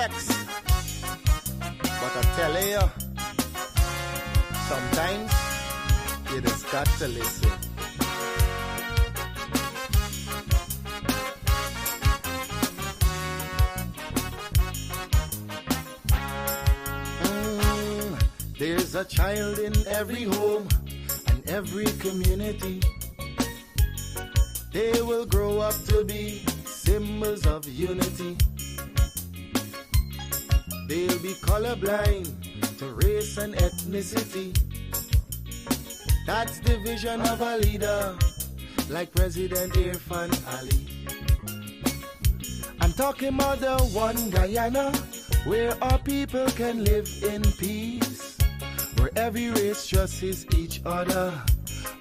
vex. But I tell you, sometimes you just got to listen. There's a child in every home and every community. They will grow up to be symbols of unity. They'll be colorblind to race and ethnicity. That's the vision of a leader like President Irfan Ali. I'm talking about the one Guyana where our people can live in peace, where every race trusts each other,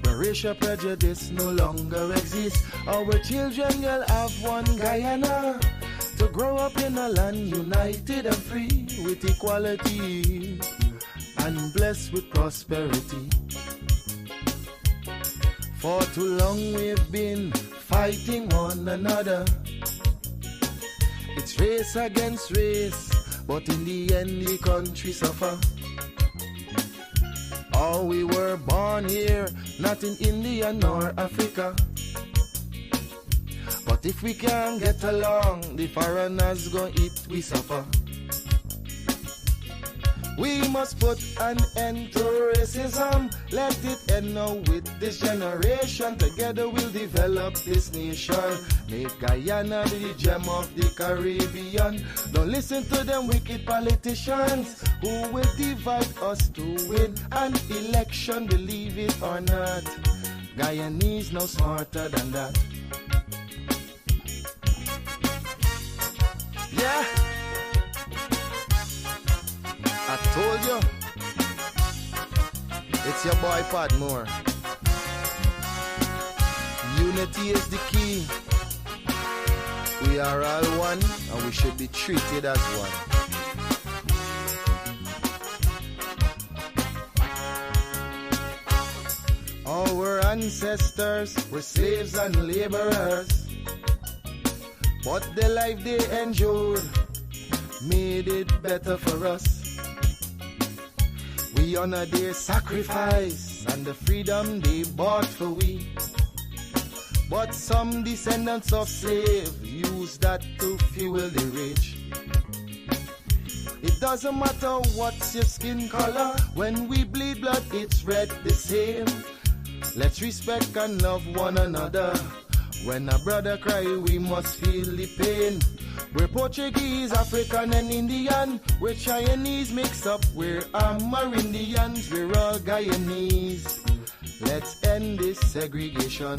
where racial prejudice no longer exists. Our children will have one Guyana to grow up in a land united and free with equality and blessed with prosperity. For too long we've been fighting one another. It's race against race, but in the end the country suffer. Oh, we were born here, not in India nor Africa. But if we can't get along, the foreigners gon' eat we suffer. We must put an end to racism. Let it end now with this generation. Together we'll develop this nation. Make Guyana the gem of the Caribbean. Don't listen to them wicked politicians who will divide us to win an election. Believe it or not, Guyanese no smarter than that. Yeah, I told you, it's your boy Padmore. Unity is the key. We are all one and we should be treated as one. Our ancestors were slaves and laborers, but the life they endured made it better for us. We honor their sacrifice and the freedom they bought for we. But some descendants of slaves use that to fuel the rich. It doesn't matter what's your skin color, when we bleed blood it's red the same. Let's respect and love one another. When a brother cry we must feel the pain. We're Portuguese, African and Indian. We're Chinese mix up, we're Amerindians. We're all Guyanese. Let's end this segregation.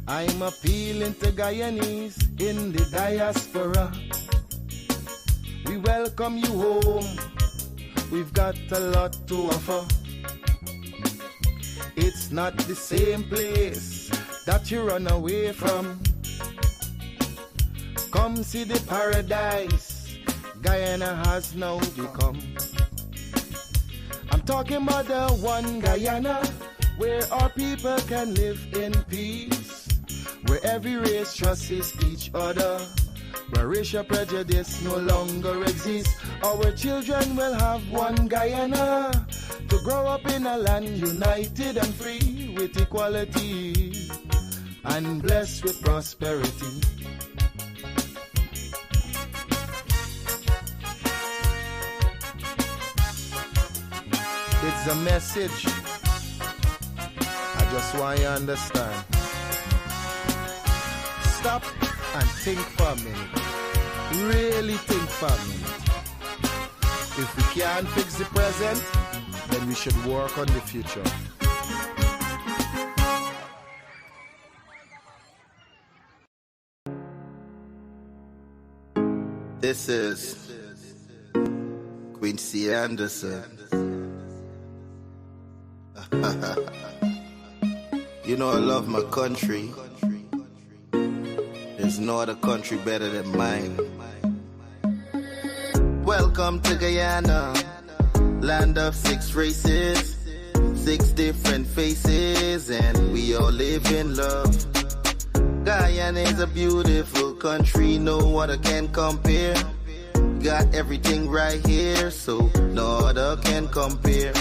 I'm appealing to Guyanese in the diaspora. We welcome you home. We've got a lot to offer. It's not the same place that you run away from. Come see the paradise Guyana has now become. I'm talking about the one Guyana where our people can live in peace, where every race trusts each other, where racial prejudice no longer exists. Our children will have one Guyana to grow up in a land united and free with equality and blessed with prosperity. It's a message. I just want you to understand. Stop and think for a minute. Really think for a minute. If we can't fix the present, then we should work on the future. This is Quincy Anderson. You know I love my country. There's no other country better than mine. Welcome to Guyana, land of 6 races, 6 different faces, and we all live in love. Guyana Guyana is a beautiful country, no other can compare. Got everything right here, so no other can compare.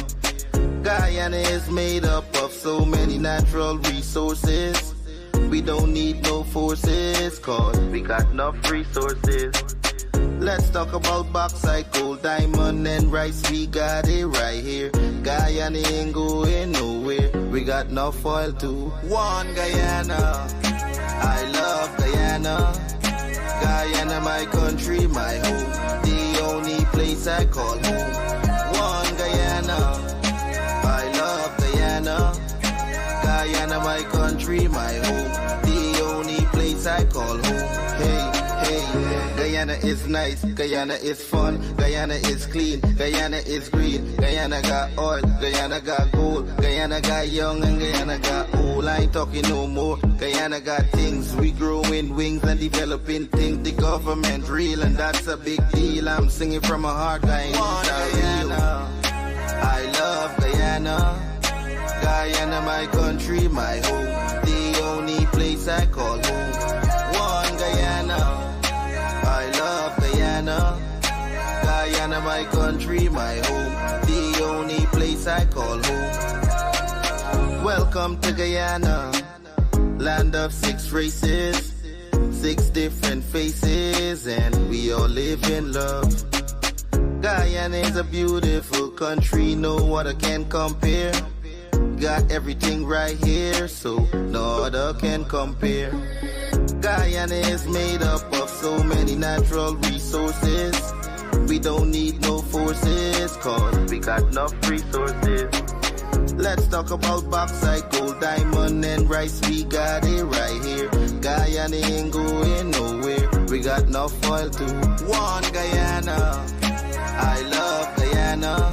Guyana is made up of so many natural resources. We don't need no forces, cause we got enough resources. Let's talk about bauxite, gold, diamond, and rice. We got it right here. Guyana ain't going nowhere. We got enough oil too. One Guyana, I love Guyana. Guyana, my country, my home. The only place I call home. One Guyana, I love Guyana. Guyana, my country, my home. The only place I call home. Hey. Guyana is nice, Guyana is fun, Guyana is clean, Guyana is green, Guyana got oil, Guyana got gold, Guyana got young and Guyana got old. I ain't talking no more. Guyana got things, we growing wings and developing things. The government real and that's a big deal. I'm singing from my heart, Guyana. I love Guyana. Guyana, my country, my home. The only place I call home. One Guyana. I love Guyana. Guyana, my country, my home. The only place I call home. Welcome to Guyana, land of 6 races, 6 different faces, and we all live in love. Guyana is a beautiful country, no other can compare. Got everything right here, so no other can compare. Guyana is made up of so many natural resources. We don't need no forces, cause we got enough resources. Let's talk about bauxite, gold, diamond, and rice. We got it right here. Guyana ain't going nowhere. We got enough oil too. One Guyana, I love Guyana.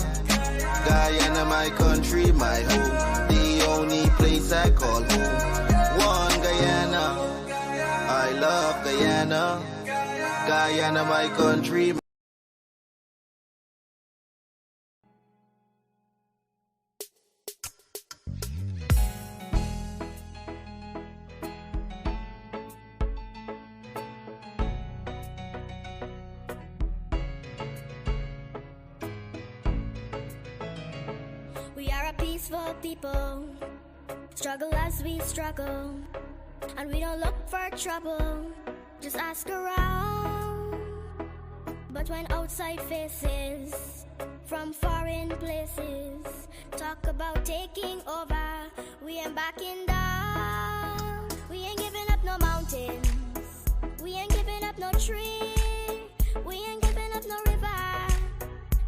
Guyana, my country, my home. The only place I call home. One Guyana, I love Guyana. Guyana, my country. We are a peaceful people, struggle as we struggle, and we don't look for trouble, just ask around. But when outside faces from foreign places talk about taking over, we ain't backing down. We ain't giving up no mountains, we ain't giving up no tree, we ain't giving up no river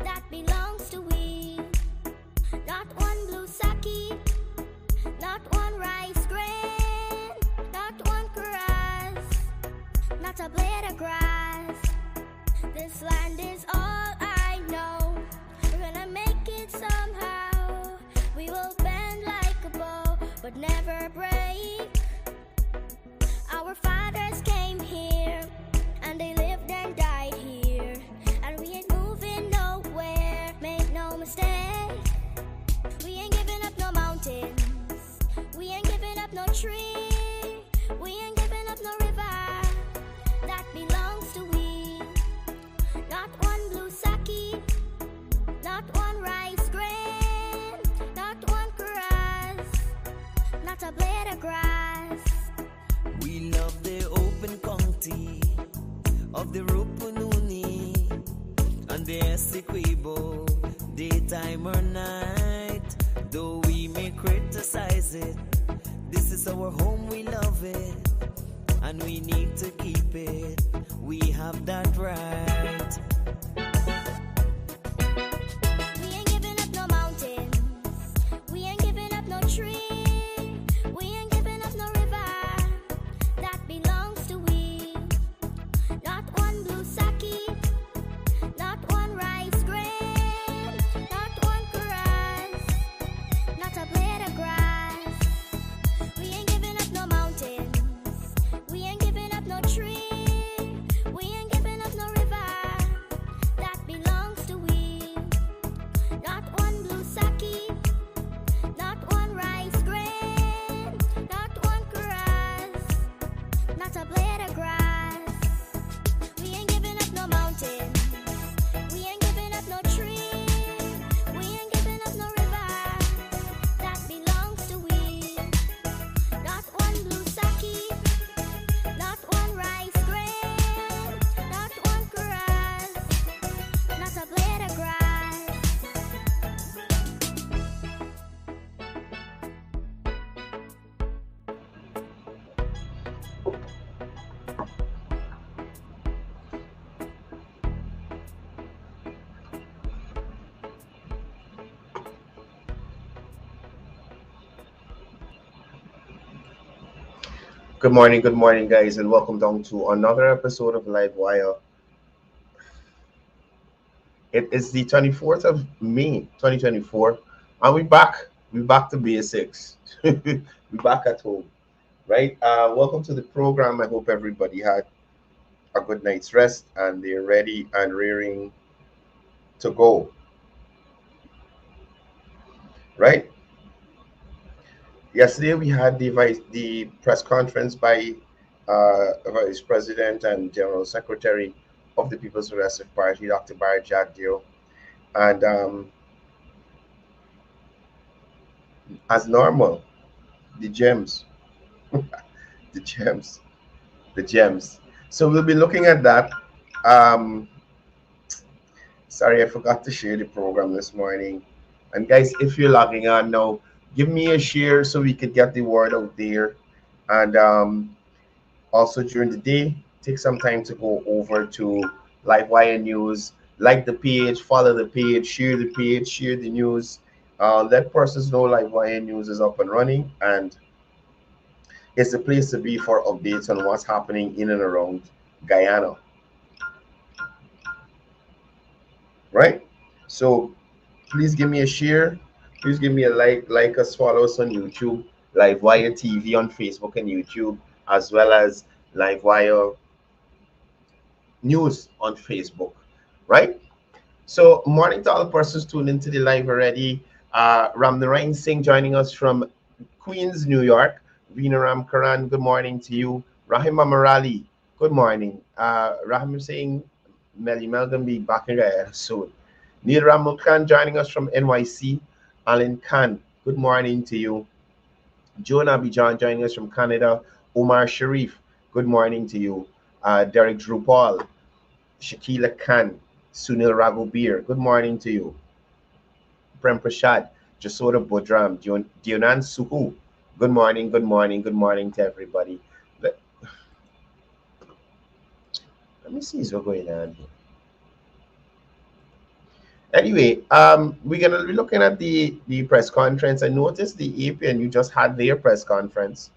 that belongs to we. Not one blue sake, not one rice grain, not one grass, not a blade of grass. This land is all I know. We're gonna make it somehow. We will bend like a bow, but never break. Our fathers came here, and they lived and died here, and we ain't moving nowhere, make no mistake. We ain't giving up no mountains, we ain't giving up no tree, we ain't giving up no river that belongs to we. Not one blue sake, not one rice grain, not one grass, not a blade of grass. We love the open county of the Rupununi and the Essequibo, daytime or night. Though we may criticize it, this is our home, we love it, and we need to keep it. We have that right. We ain't giving up no mountains, we ain't giving up no tree, we ain't giving up no river that belongs to we. Not one blue sake, not one rice grain, not one grass, not a blade of grass. We ain't giving up no mountains, we ain't giving up no tree, we ain't giving up no river Good morning, guys, and welcome down to another episode of Livewire. It is the 24th of May, 2024, and we're back. We're back to basics. We're back at home, right? Welcome to the program. I hope everybody had a good night's rest and they're ready and rearing to go, right? Yesterday we had the press conference by Vice President and General Secretary of the People's Progressive Party, Dr. Barry Jagdeo, and as normal, the gems, the gems, the gems. So we'll be looking at that. Um, Sorry, I forgot to share the program this morning. And guys, if you're logging on now, give me a share so we could get the word out there. And also during the day, take some time to go over to Livewire News, like the page, follow the page, share the news. Let persons know Livewire News is up and running, and it's the place to be for updates on what's happening in and around Guyana. Right? So please give me a share. Please give me a like us, follow us on YouTube, Livewire TV on Facebook and YouTube, as well as Livewire News on Facebook, right? So morning to all the persons tuned into the live already. Ramnarain Singh joining us from Queens, New York. Veena Karan, good morning to you. Rahim Amarali, good morning. Rahim Singh, Melly Melgan be back in there soon. Neil Ramukhan joining us from NYC. Alan Khan, good morning to you. Joan Abidjan joining us from Canada. Omar Sharif, good morning to you. Derek Drupal, Shakila Khan, Sunil Raghubir, good morning to you. Prem Prashad, Jasoda Bodram, Dionan Suhu, good morning to everybody. Let me see what's going on here. Anyway, we're gonna be looking at the press conference. I noticed the APNU just had their press conference.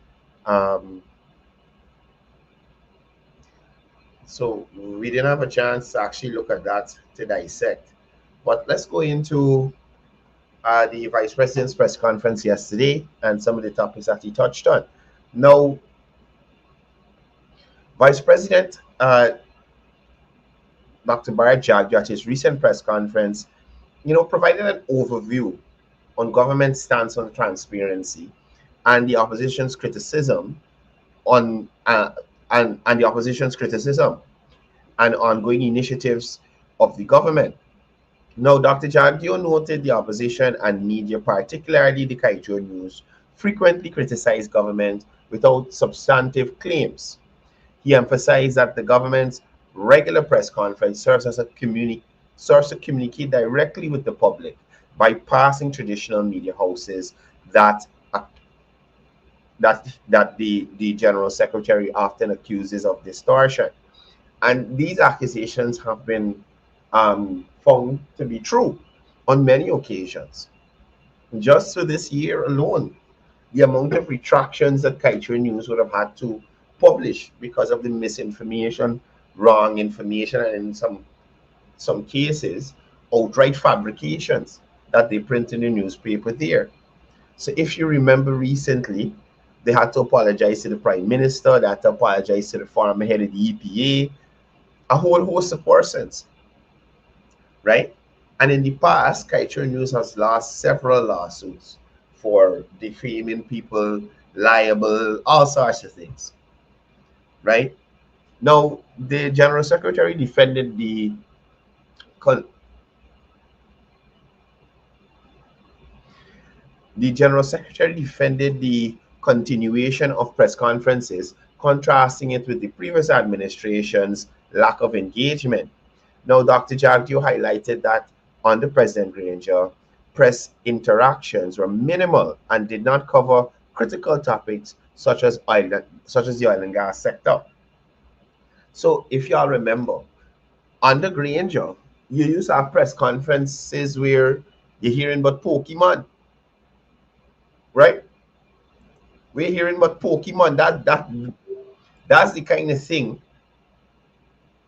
So we didn't have a chance to actually look at that to dissect. But let's go into the Vice President's press conference yesterday and some of the topics that he touched on. Now, Vice President Dr. Barry Jagdeo at his recent press conference, provided an overview on government's stance on transparency and the opposition's criticism on and the opposition's criticism and ongoing initiatives of the government. Now, Dr. Jagdeo noted the opposition and media, particularly the Cde News, frequently criticize government without substantive claims. He emphasized that the government's regular press conference serves to communicate directly with the public, bypassing traditional media houses that the General Secretary often accuses of distortion. And these accusations have been found to be true on many occasions. Just for this year alone, the amount of retractions that Cde News would have had to publish because of the misinformation, wrong information, and in some cases, outright fabrications that they print in the newspaper there. So if you remember recently, they had to apologize to the Prime Minister, they had to apologize to the former head of the EPA, a whole host of persons, right? And in the past, Cde News has lost several lawsuits for defaming people, liable, all sorts of things, right? Now, the General Secretary defended the continuation of press conferences, contrasting it with the previous administration's lack of engagement. Now, Dr. Jagdeo highlighted that under President Granger, press interactions were minimal and did not cover critical topics such as the oil and gas sector. So if y'all remember, under Granger, you used to have press conferences where you're hearing about Pokemon, right? We're hearing about Pokemon. That's the kind of thing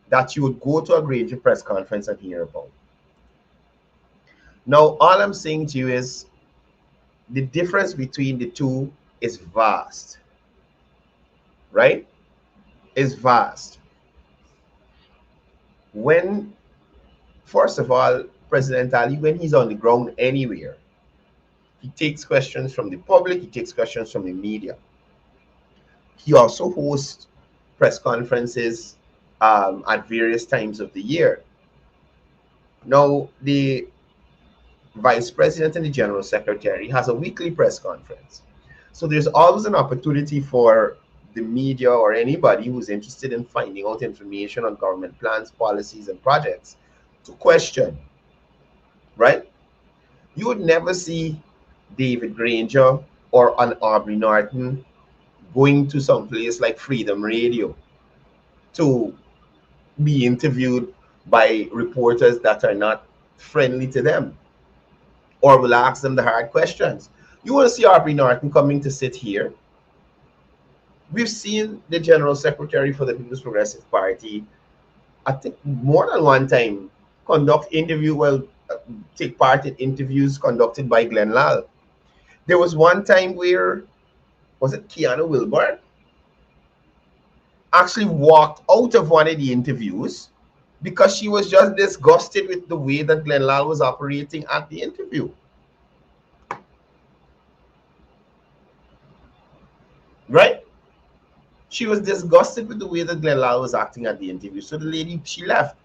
that you would go to a Granger press conference and hear about. Now, all I'm saying to you is the difference between the two is vast, right? Is vast. When, first of all, President Ali, when he's on the ground anywhere, he takes questions from the public, he takes questions from the media. He also hosts press conferences at various times of the year. Now, the vice president and the general secretary has a weekly press conference. So there's always an opportunity for the media or anybody who's interested in finding out information on government plans, policies, and projects to question, right? You would never see David Granger or an Aubrey Norton going to some place like Freedom Radio to be interviewed by reporters that are not friendly to them or will ask them the hard questions. You want to see Aubrey Norton coming to sit here? We've seen the General Secretary for the People's Progressive Party, I think more than one time, take part in interviews conducted by Glenn Lal. There was one time where, was it Keanu Wilburn, actually walked out of one of the interviews because she was just disgusted with the way that Glenn Lal was operating at the interview. Right? She was disgusted with the way that Glenn Lal was acting at the interview. So the lady, she left.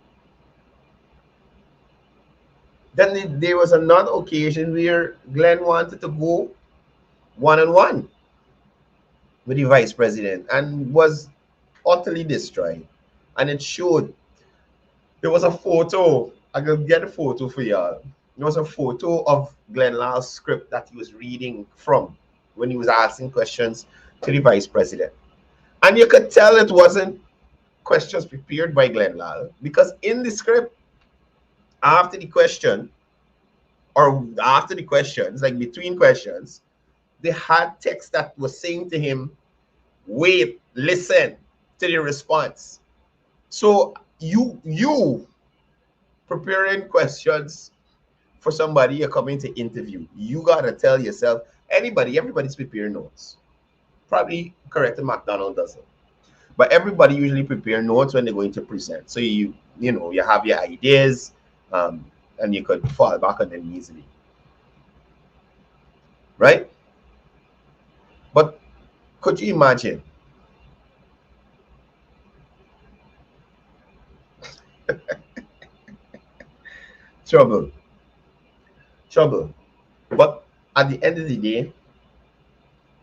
Then there was another occasion where Glenn wanted to go one-on-one with the vice president and was utterly destroyed. And it showed. There was a photo. I can get a photo for y'all. There was a photo of Glenn Lal's script that he was reading from when he was asking questions to the vice president. And you could tell it wasn't questions prepared by Glenn Lal, because in the script, after the question, or after the questions, like between questions, they had text that was saying to him, wait, listen to the response. So you preparing questions for somebody you're coming to interview, you gotta tell yourself, everybody's preparing notes. Probably correct, McDonald doesn't, but everybody usually prepare notes when they're going to present. So you have your ideas, and you could fall back on them easily, right? But could you imagine trouble? But at the end of the day,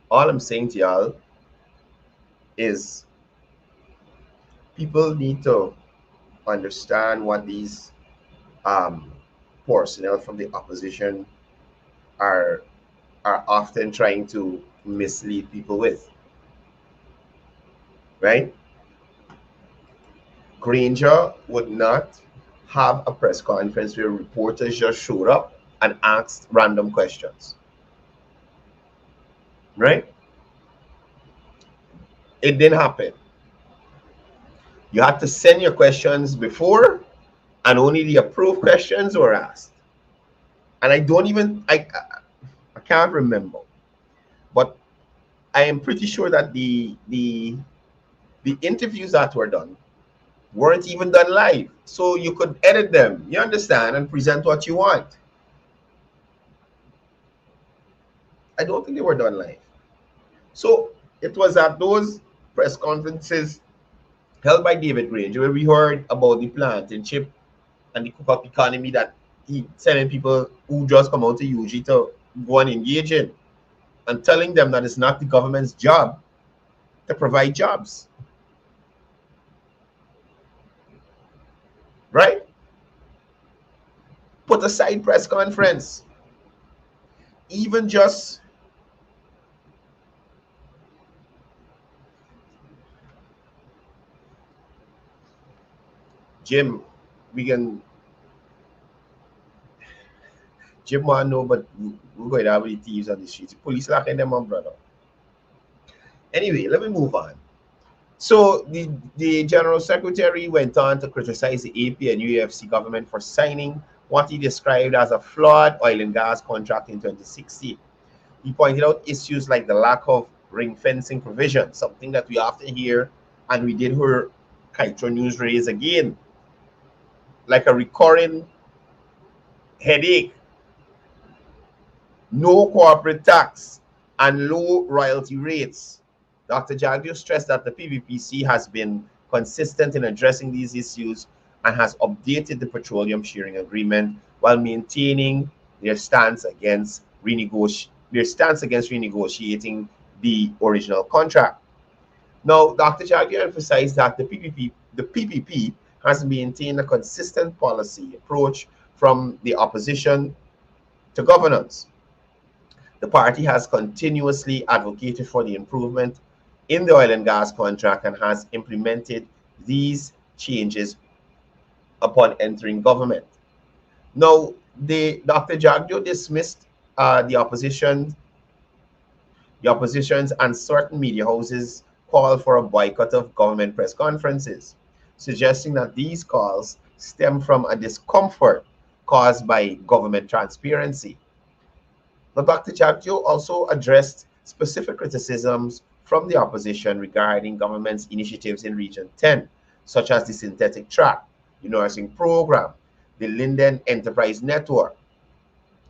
all I'm saying to y'all is people need to understand what these personnel from the opposition are often trying to mislead people with, right? Granger would not have a press conference where reporters just showed up and asked random questions, right? It didn't happen. You had to send your questions before, and only the approved questions were asked. And I can't remember, but I am pretty sure that the interviews that were done weren't even done live, so you could edit them, you understand, and present what you want. I don't think they were done live. So it was at those press conferences held by David Granger where we heard about the planting chip and the cook-up economy that he sending people who just come out to UG to go and engage in, and telling them that it's not the government's job to provide jobs. Right? Put aside press conference. Even just Jim, Jim want to know, but we're going to have the thieves on the streets. The police locking them on, brother. Anyway, let me move on. So the General Secretary went on to criticize the AP and UFC government for signing what he described as a flawed oil and gas contract in 2016. He pointed out issues like the lack of ring fencing provision, something that we often hear, and we did hear Kaito News raise again, like a recurring headache. No corporate tax and low royalty rates. Dr. Jagdio stressed that the PVPC has been consistent in addressing these issues and has updated the petroleum sharing agreement while maintaining their stance against renegotiating the original contract. Now, Dr. Jagdio emphasized that the PPP has maintained a consistent policy approach from the opposition to governance. The party has continuously advocated for the improvement in the oil and gas contract and has implemented these changes upon entering government. Now, Dr. Jagdio dismissed the opposition's and certain media houses call for a boycott of government press conferences, suggesting that these calls stem from a discomfort caused by government transparency. But Dr. Jagdio also addressed specific criticisms from the opposition regarding government's initiatives in Region 10, such as the synthetic track, the nursing program, the Linden Enterprise Network.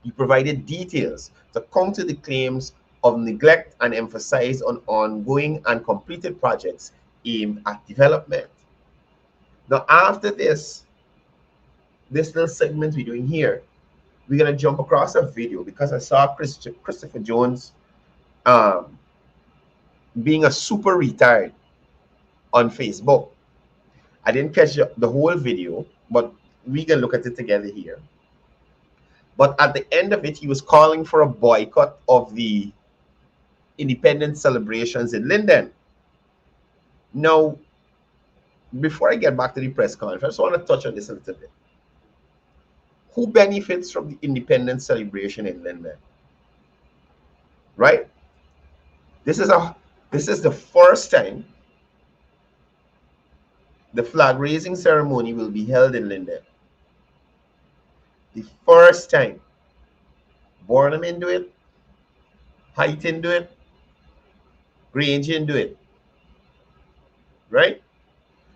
He provided details to counter the claims of neglect and emphasized on ongoing and completed projects aimed at development. Now, after this little segment we're doing here, we're going to jump across a video because I saw Christopher Jones being a super retard on Facebook. I didn't catch the whole video, but we can look at it together here. But at the end of it, he was calling for a boycott of the independence celebrations in Linden. Now, before I get back to the press conference, I want to touch on this a little bit. Who benefits from the independence celebration in Linden? Right? This is the first time the flag raising ceremony will be held in Linden. The first time. Bornham do it, Highton do it, Grange do it. Right?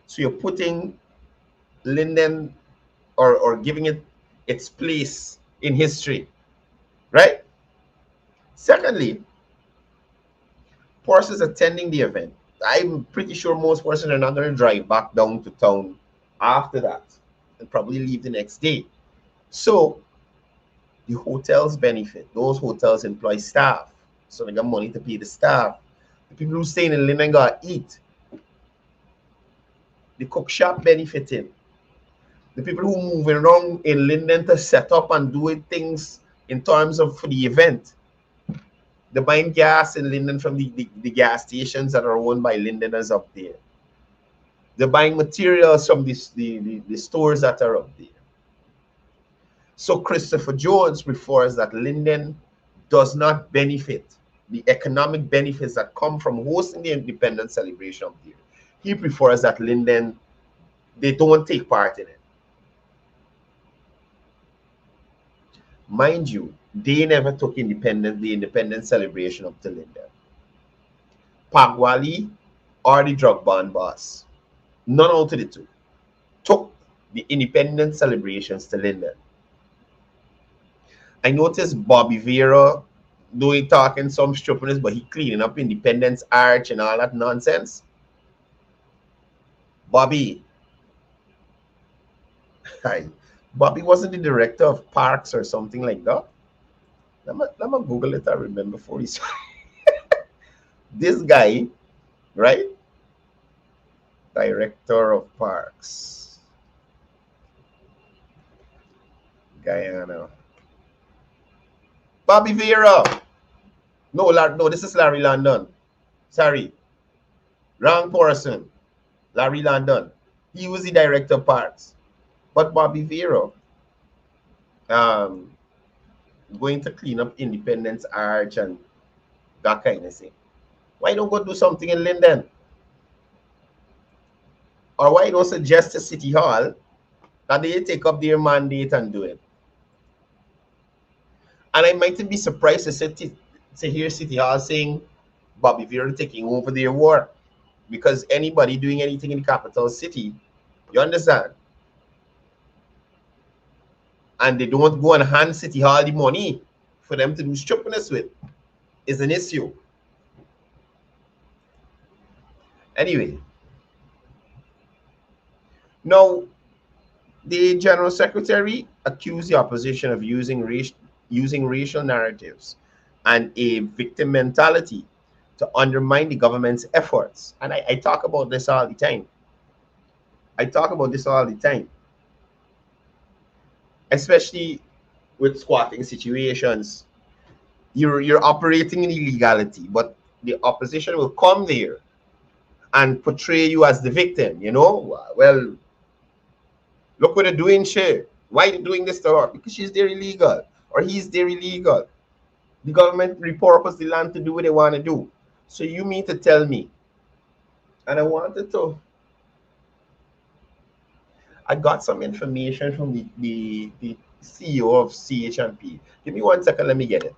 So you're putting Linden or giving it its place in history. Right? Secondly, persons attending the event, I'm pretty sure most persons are not going to drive back down to town after that and probably leave the next day. So the hotels benefit. Those hotels employ staff, so they got money to pay the staff. The people who stay in Linden got to eat. The cook shop benefiting. The people who moving around in Linden to set up and do things in terms of for the event. They're buying gas in Linden from the gas stations that are owned by Lindeners up there. They're buying materials from the stores that are up there. So Christopher Jones prefers that Linden does not benefit the economic benefits that come from hosting the independence celebration up there. He prefers that Linden, they don't take part in it. Mind you, they never took the independence celebration up to Linden. Pagwali or the drug band boss, none out of the two, took the independence celebrations to Linden. I noticed Bobby Vera doing talking some stupidness, but he cleaning up Independence Arch and all that nonsense. Bobby. Hi. Bobby wasn't the director of parks or something like that. Let me Google it. I remember for this. This guy, right? Director of parks. Guyana. Bobby Vera. No, this is Larry London. Sorry. Wrong person. Larry London. He was the director of parks. But Bobby Vera going to clean up Independence Arch and that kind of thing. Why don't go do something in Linden? Or why don't suggest to City Hall that they take up their mandate and do it? And I might be surprised to hear City Hall saying Bobby Vera taking over their war, because anybody doing anything in the capital city, you understand, and they don't go and hand City Hall the money for them to do stupidness with, is an issue. Anyway, now the General Secretary accused the opposition of using racial narratives and a victim mentality to undermine the government's efforts. And I talk about this all the time. Especially with squatting situations. You're operating in illegality, but the opposition will come there and portray you as the victim, you know? Well, look what they're doing, shit. Why are they doing this to her? Because she's there illegal, or he's there illegal. The government repurposed the land to do what they want to do. So you mean to tell me, and I got some information from the CEO of CHMP. Give me 1 second, let me get it.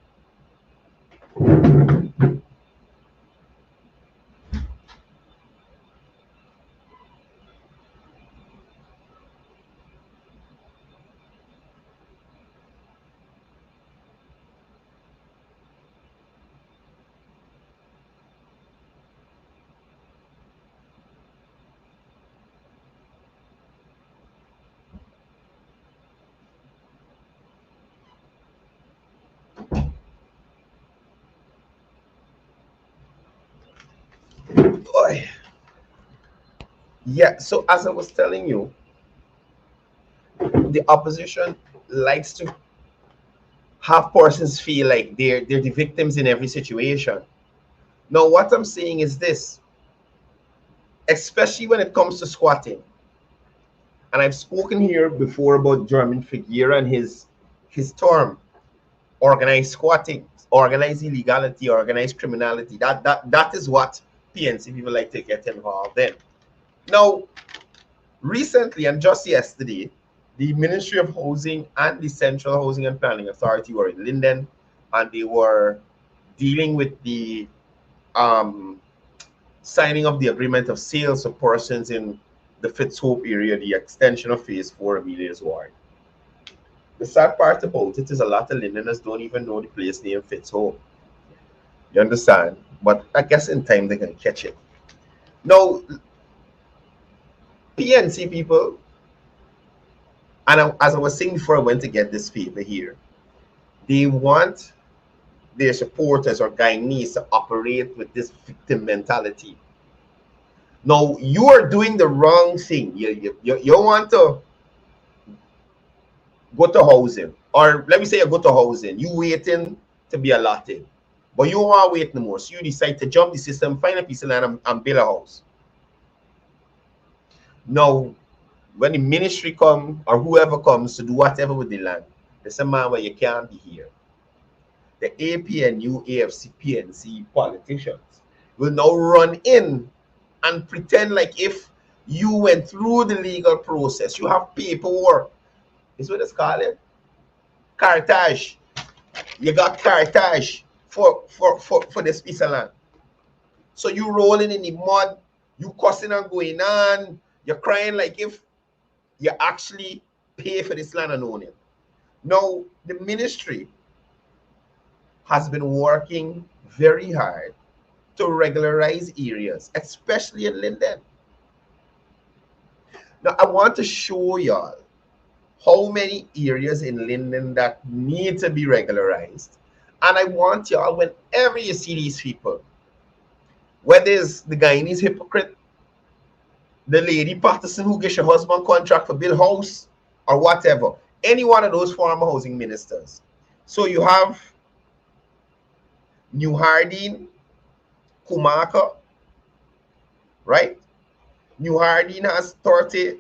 Boy. Yeah, so as I was telling you, the opposition likes to have persons feel like they're the victims in every situation. Now, what I'm saying is this, especially when it comes to squatting, and I've spoken here before about German Figuera and his term, organized squatting, organized illegality, organized criminality. That is what PNC people like to get involved in. Now, recently and just yesterday, the Ministry of Housing and the Central Housing and Planning Authority were in Linden, and they were dealing with the signing of the agreement of sales for persons in the Fitzhope area, the extension of Phase 4 of Amelia's Ward. The sad part about it is a lot of Lindeners don't even know the place name Fitzhope. You understand? But I guess in time they can catch it. Now, PNC people, and as I was saying before I went to get this paper here, they want their supporters or Guyanese to operate with this victim mentality. Now, you are doing the wrong thing. You want to go to housing, or let me say you go to housing, you waiting to be allotted, but you don't want to wait no more. So you decide to jump the system, find a piece of land and build a house. Now, when the ministry come or whoever comes to do whatever with the land, there's a man where you can't be here. The APNU, AFC, PNC politicians will now run in and pretend like if you went through the legal process, you have paperwork. Is what it's called it? Cartage. You got cartage for this piece of land. So you rolling in the mud, you cussing and going on, you're crying like if you actually pay for this land and own it. Now, the ministry has been working very hard to regularize areas, especially in Linden. Now, I want to show y'all how many areas in Linden that need to be regularized. And I want y'all, whenever you see these people, whether it's the Guyanese hypocrite, the lady Patterson who gets your husband contract for build house, or whatever, any one of those former housing ministers. So you have New Hardin, Kumaka, right? New Hardin has 30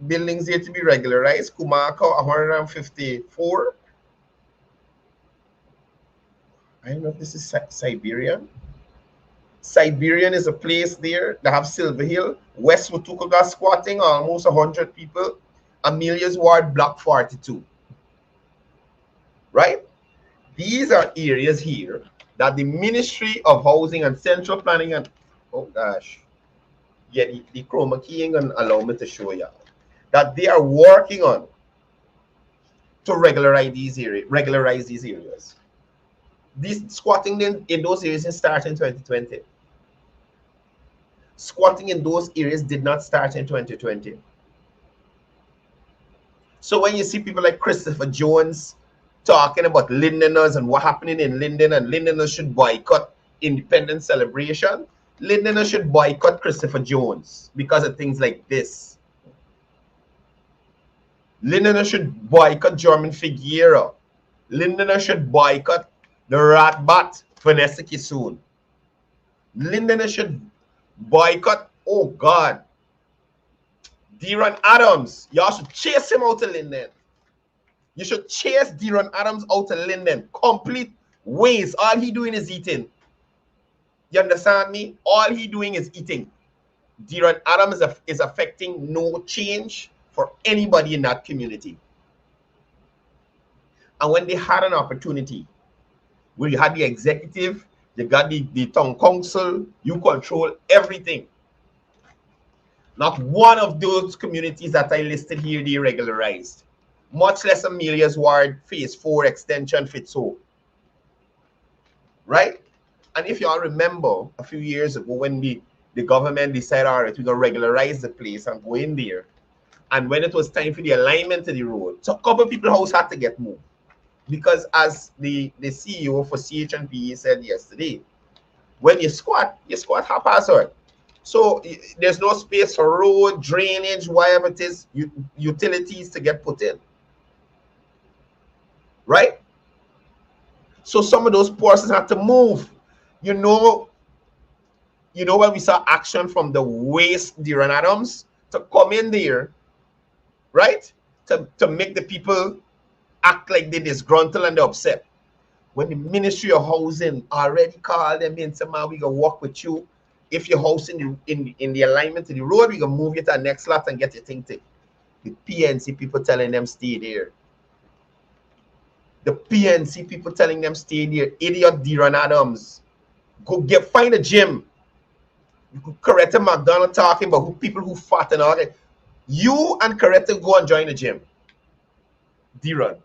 buildings here to be regularized. Kumaka, 154. I don't know if this is Siberian. Siberian is a place there. They have Silver Hill. West Watuka got squatting, almost 100 people. Amelia's Ward, Block 42. Right? These are areas here that the Ministry of Housing and Central Planning and, oh gosh, yeah, the chroma key ain't gonna allow me to show you that they are working on to regularize these areas. This squatting in those areas didn't start in 2020. Squatting in those areas did not start in 2020. So when you see people like Christopher Jones talking about Lindeners and what happening in Linden, and Lindeners should boycott independence celebration, Lindeners should boycott Christopher Jones because of things like this. Lindeners should boycott German Figuera. Lindeners should boycott the Ratbat, Vanessa Kisoon. Lindeners should boycott, oh God, Deron Adams. Y'all should chase him out of Linden. You should chase Deron Adams out of Linden. Complete waste. All he doing is eating. You understand me? All he doing is eating. Deron Adams is affecting no change for anybody in that community. And when they had an opportunity, where you had the executive, you got the town council, you control everything. Not one of those communities that I listed here, they regularized. Much less Amelia's Ward, Phase 4 extension, Fitso. Right? And if you all remember, a few years ago when the government decided, all right, we're going to regularize the place and go in there. And when it was time for the alignment of the road, so a couple of people's house had to get moved. Because as the CEO for CHNP said yesterday, when you squat haphazard. So there's no space for road, drainage, whatever it is, utilities to get put in. Right? So some of those persons had to move. You know when we saw action from the waste Deron Adams to come in there, right? To make the people act like they're disgruntled and they're upset. When the Ministry of Housing already called them in, said, man, we gonna work with you. If your house in the alignment to the road, we gonna move you to the next lot and get your thing taken. The PNC people telling them stay there. The PNC people telling them stay there. Idiot Deron Adams. Go find a gym. Coretta McDonald talking about people who fat and all that. You and Coretta go and join the gym. Deron.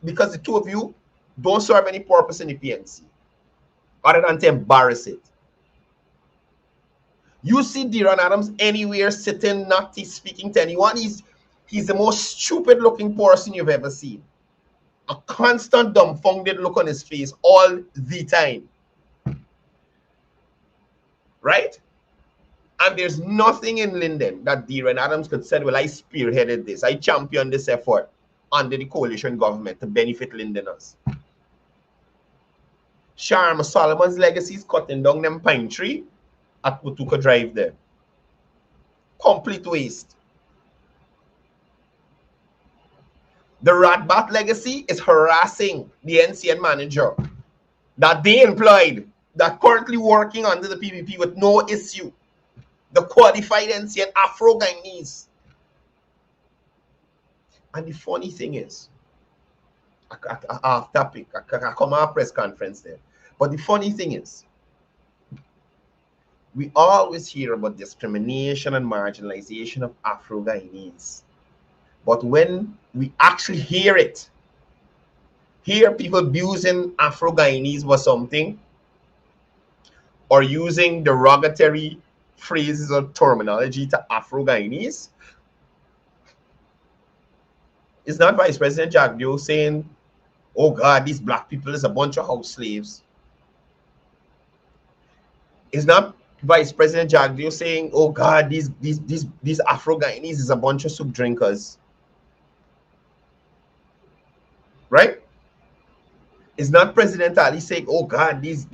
Because the two of you don't serve any purpose in the PNC other than to embarrass it. You see Deron Adams anywhere sitting, not speaking to anyone. He's the most stupid looking person you've ever seen. A constant dumbfounded look on his face all the time. Right? And there's nothing in Linden that Deron Adams could say, well, I spearheaded this. I championed this effort under the coalition government to benefit Lindeners. Sharma Solomon's legacy is cutting down them pine tree at Watuka Drive there. Complete waste. The Ratbat legacy is harassing the NCN manager that they employed, that currently working under the PPP with no issue. The qualified NCN Afro-Guyanese. And the funny thing is, off topic, I come out press conference there. But the funny thing is, we always hear about discrimination and marginalization of Afro-Guyanese. But when we actually hear people abusing Afro-Guyanese for something, or using derogatory phrases or terminology to Afro-Guyanese, it's not Vice President Jagdeo saying, oh God, these black people is a bunch of house slaves. It's not Vice President Jagdeo saying, oh God, these Afro-Guyanese is a bunch of soup drinkers. Right? It's not President Ali saying, oh God, these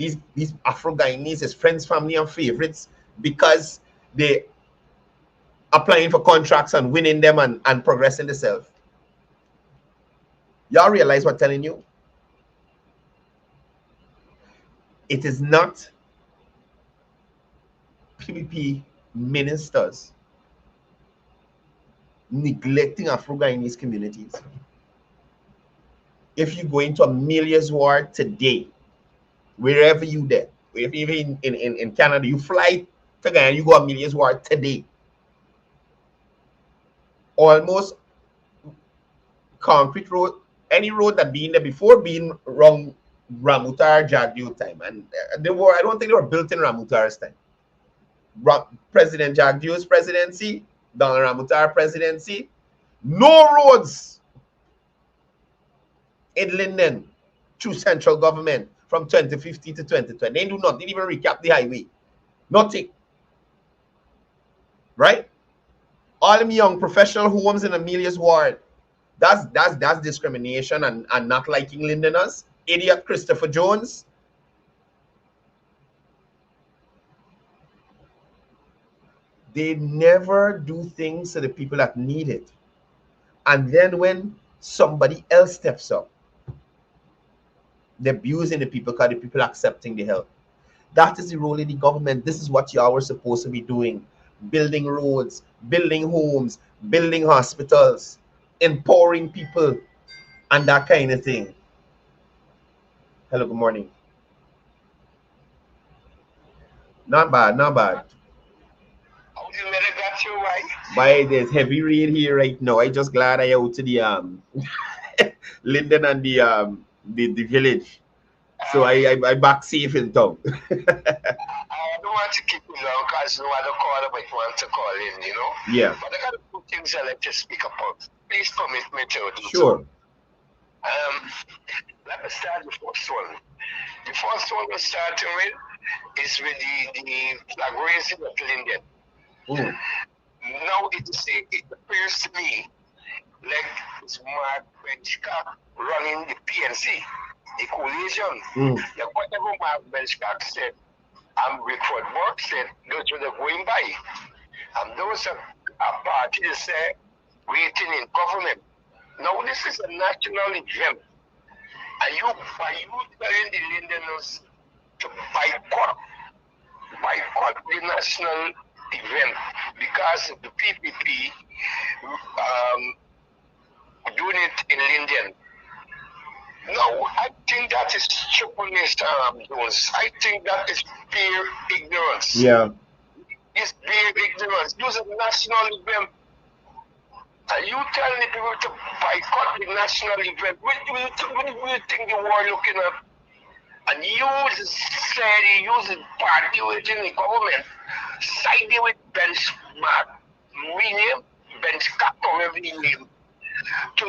Afro-Guyanese is friends, family, and favorites because they applying for contracts and winning them and progressing themselves. Y'all realize what I'm telling you? It is not PPP ministers neglecting Afro-Guyanese communities. If you go into Amelia's ward today, wherever you there, if even in Canada, you fly to Guyana, you go Amelia's ward today. Almost concrete road, any road that been there before being wrong Ramutar Jagdeo time. And they were, I don't think they were built in Ramutar's time. President Jagdeo's presidency, Donald Ramutar presidency, no roads in Linden through central government from 2015 to 2020. They do not, they didn't even recap the highway. Nothing. Right? All them young professional homes in Amelia's ward. That's discrimination and not liking Lindeners. Idiot Christopher Jones. They never do things to the people that need it. And then when somebody else steps up, they're abusing the people because the people are accepting the help. That is the role of the government. This is what you are supposed to be doing. Building roads, building homes, building hospitals, empowering people, and that kind of thing. Hello, good morning. Not bad, not bad. Why there's heavy rain here right now. I just glad I out to the Linden and the village. So I back safe in town. I don't want to keep you long because no other caller but want to call in, you know? Yeah. But I got a few things I like to speak about. Please permit me to do sure. Let me start the first one. The first one we're starting with is with the flag raising at Linden. Mm. Now it appears to me like it's Mark Benchcock running the PNC, the coalition. Like whatever Mark Benchcock said and Rickford Burke said, those were going by. And those are a party that say waiting in government. Now this is a national event. And you telling the Lindeners to boycott the national event because of the PPP doing it in Linden. No, I think that is stupidness, Jones. I think that is pure ignorance. Yeah. It's pure ignorance. Use a national event. And you telling the people to boycott the national event. What do you think the world looking at? And use the party within the government, siding with benchmark, rename benchmark or whatever you name, to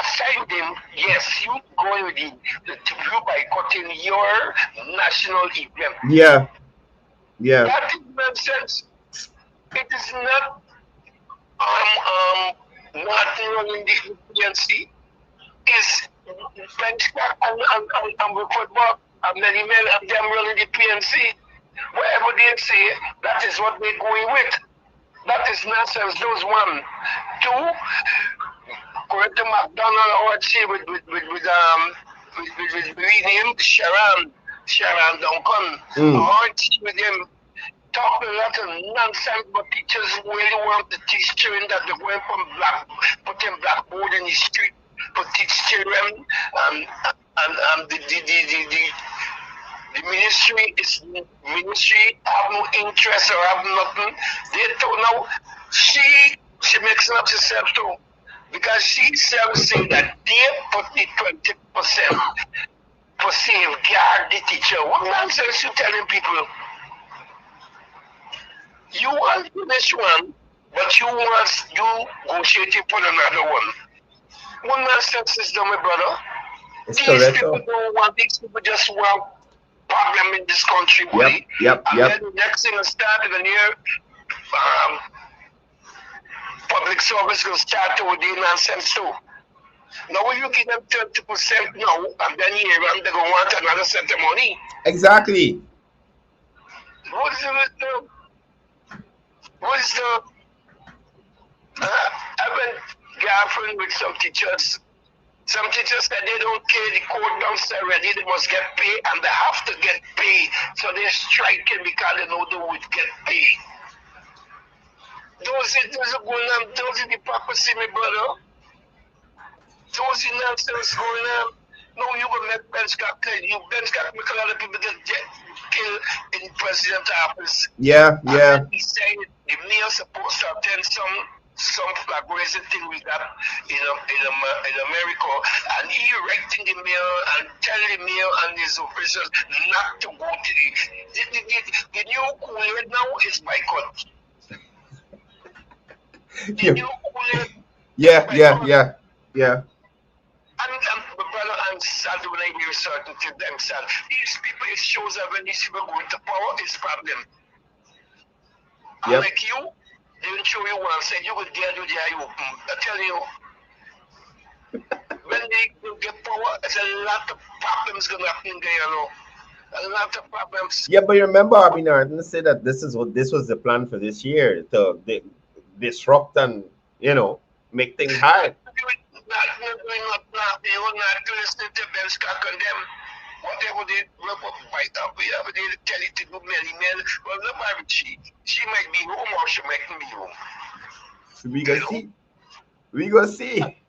side them, yes, you going with you boycotting your national event. Yeah. Yeah. That is nonsense. It is not running the PNC. Is benchmark and report back and many men of them running the PNC. Whatever they say, that is what they're going with. That is nonsense. Those one. Two, correct the McDonald or say with rename Sharon Duncan. Or with them talk a lot of nonsense, but teachers really want to teach children that they're going from putting blackboard in the street to teach children, and the ministry have no interest or have nothing. They don't know. She makes up herself too, because she self say that they put the 20% for safeguard the teacher. What nonsense you telling people? You want this one, but you negotiating for another one. What nonsense is done, my brother? It's these correct. People don't want, these people just want problem in this country, buddy. Yep. Then the next thing will start in the near public service will start to do nonsense too. Now if you give them 30% now, and then they're going to want another set of money. Exactly. What is the I've been girlfriend with some teachers Some teachers said they don't care, the code downstairs already, they must get paid, and they have to get paid. So they're striking because they know they would get paid. Those are going on, those are the hypocrisy, my brother. Those are nonsense going on. No, you go make Ben Scott clean. You Ben Scott make a lot of people get killed in president's office. Yeah. And he said the mayor supposed to attend some flag raising thing we got in America, and he writing the mayor and telling the mayor and his officials not to go to the new Kool-Aid now is boycott. The new Kool-Aid. Yeah. And brother, I'm sad when I hear certain to them, sad. These people, it shows that when these people go into power, it's problem. Yep. Like you, they will show you one, say you will dare do the eye open. I tell you, when they get power, there's a lot of problems going to happen there, you know. A lot of problems. Yeah, but you remember, I mean, I didn't say that this was the plan for this year, to disrupt and, make things hard. They will not listen to Ben Scott and them. Whatever they rub up, bite up, whatever they tell it to do email. Well, nobody, she might be home or she might be home. We gonna see.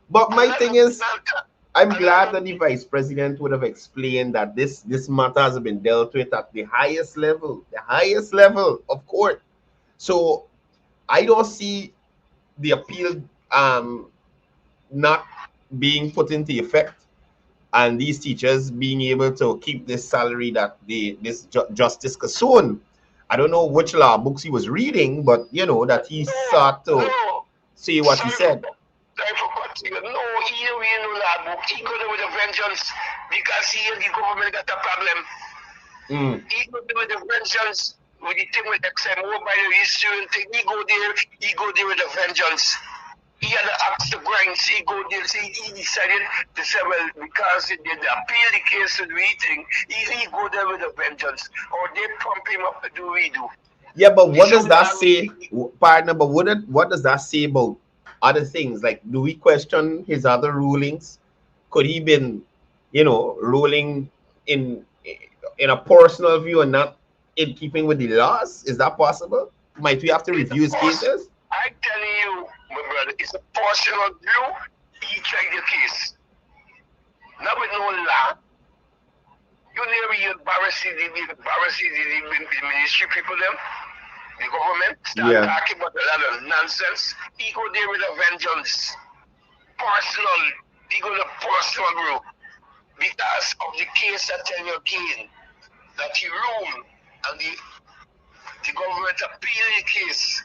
But my thing is, I'm glad that the vice president would have explained that this matter has been dealt with at the highest level of court. So I don't see the appeal not being put into effect, and these teachers being able to keep this salary that this Justice Kasson, I don't know which law books he was reading, but that he sought to say what he said. I forgot to no, he read no law book. He go there with a vengeance because he and the government got a problem. He go there with a vengeance with the thing with XMO by the history thing. He go there with a vengeance. He had to ask the grind, he go there, he decided to say, well, because they did appeal the case to the thing, he go there with a vengeance, or they pump him up to do redo. Yeah, but what does that say, partner, but what does that say about other things? Like, do we question his other rulings? Could he been, ruling in a personal view and not in keeping with the laws? Is that possible? Might we have to review his cases? I tell you, my brother, it's a personal view. He tried the case. Not with no law. You never hear embarrassing the ministry people, them, the government, start talking about a lot of nonsense. He go there with a vengeance. Personal. He go to personal route. Because of the case I tell you again, that he ruled and the government appealed the case.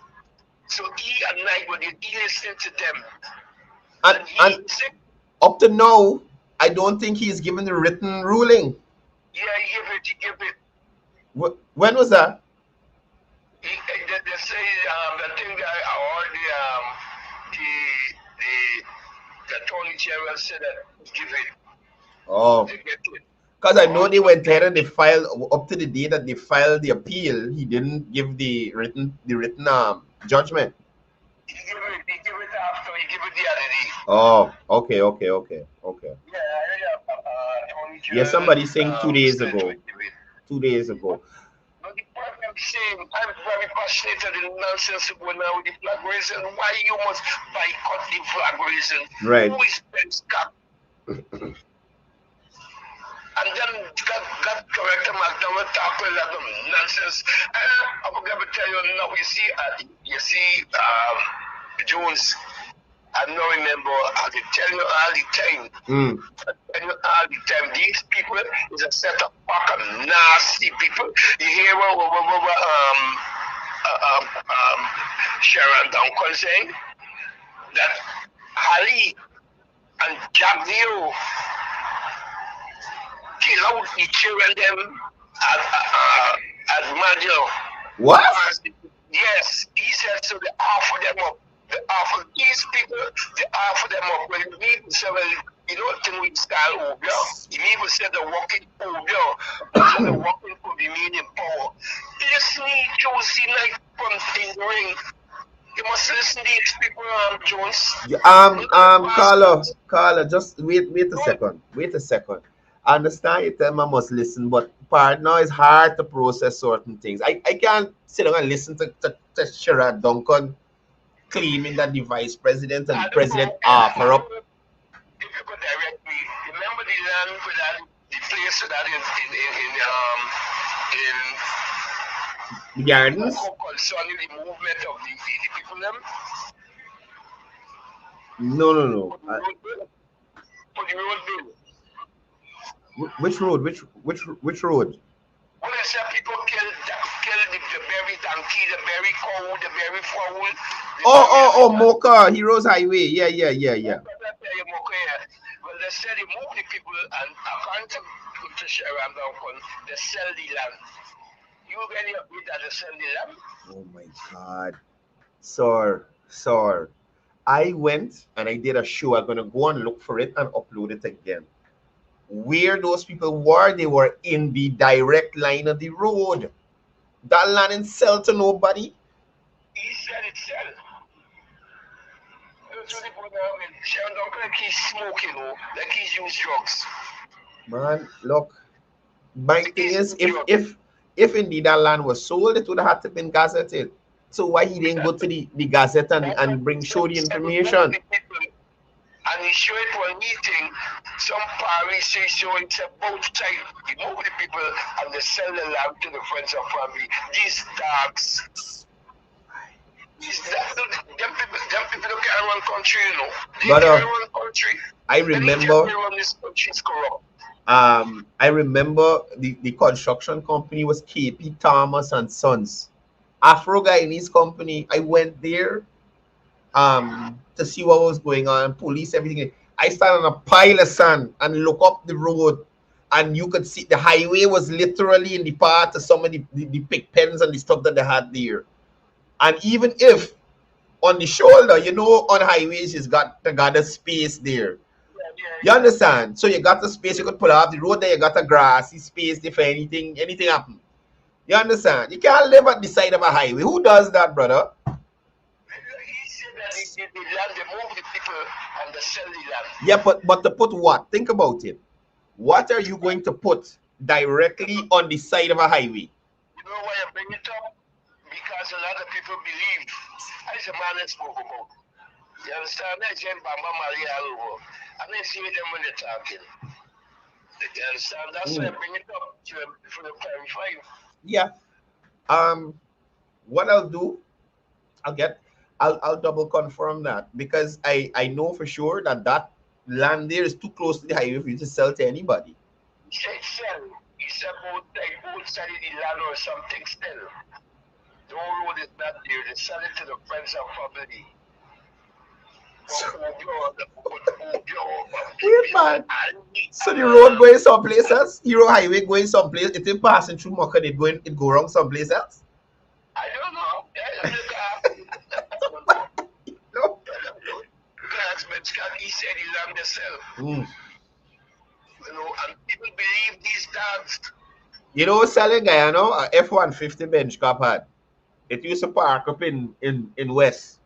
So he at night when he listened to them. And up to now, I don't think he's given the written ruling. Yeah, he gave it. When was that? They say the thing that all the attorney general said that give it. Oh. They get it. Because I know they went ahead and they filed up to the day that they filed the appeal. He didn't give the written judgment. He give it after. He give it the other day. Oh, okay. Yeah, somebody saying 2 days ago. 2 days ago. But the problem saying, I'm very passionate of the nonsense going on with the flag raising. Why you must boycott the flag raising? Right. Who is Ben Scott? And then got correct McDonald talk a lot of nonsense. I'm going to tell you now, you see Jones, I don't remember, I can tell you all the time. I tell you all the time, these people is a set of fucking nasty people. You hear what Sharon Duncan saying? That Ali and Jack Nero kill out the children them at Majo. What? Yes, he said so they offer them up. They offer these people, they offer them up. When the people say, well, thing we style over. The people said they're working over. They're working for the meaning power. Listen to see like from in the ring. You must listen to these people, Jones. Carla, just wait a second. I understand you tell me I must listen, but partner, it's hard to process certain things. I can't sit down and listen to Sherrod Duncan claiming that the vice president and the president offer up. If you could direct me, remember the land for that, the place that is The gardens? Concerning the movement of the people them? No. For the road bill. Which road? Which road? When I say people kill the berry donkey, the berry cow, the berry fowl. Oh, Mocha, Heroes Highway. Yeah. Well, they said they move the people and according to Sharon Duncan, they sell the land. You really agree that they sell the land? Oh my God. Sir. I went and I did a show. I'm going to go and look for it and upload it again. Where those people were, they were in the direct line of the road. That land didn't sell to nobody. He said it sell. Sharon Duncan, like he's smoking, like he's used drugs. Man, look. My thing is, if indeed that land was sold, it would have had to been gazetted. So why he didn't go to the gazette and show the information? And he showed it for a meeting. Some party say so. It's about time. He move the people and they sell the land to the friends and family. These dogs. Them people don't carry one country, you know. They carry one country. I remember. This country is corrupt. I remember the construction company was KP Thomas and Sons. Afro guy in his company. I went there to see what was going on, police, everything. I stand on a pile of sand and look up the road, and you could see the highway was literally in the path of some of the pig pens and the stuff that they had there. And even if on the shoulder, on highways, you got a space there. You understand? So you got the space, you could pull off the road there, you got a grassy space if anything happen. You understand? You can't live at the side of a highway. Who does that, brother? They move the people and they sell the land. Yeah, but to put what? Think about it. What are you going to put directly on the side of a highway? You know why I bring it up? Because a lot of people believe, as a man that spoke about. You understand? I say Bamba Maria Alvo. And I see them when they're talking. You understand? That's why I bring it up for the clarify. Yeah. What I'll do, I'll double confirm that, because I know for sure that land there is too close to the highway for you to sell to anybody. He said sell. He said both selling the land or something still. The whole road is not there. They sell it to the friends and family. Man. So the road going someplace else? Hero Highway going someplace? It ain't passing through Mocha, it go wrong someplace else? I don't know. He said he loved himself. And people believe these dogs. Selling guy, a F-150 bench cop had. It used to park up in West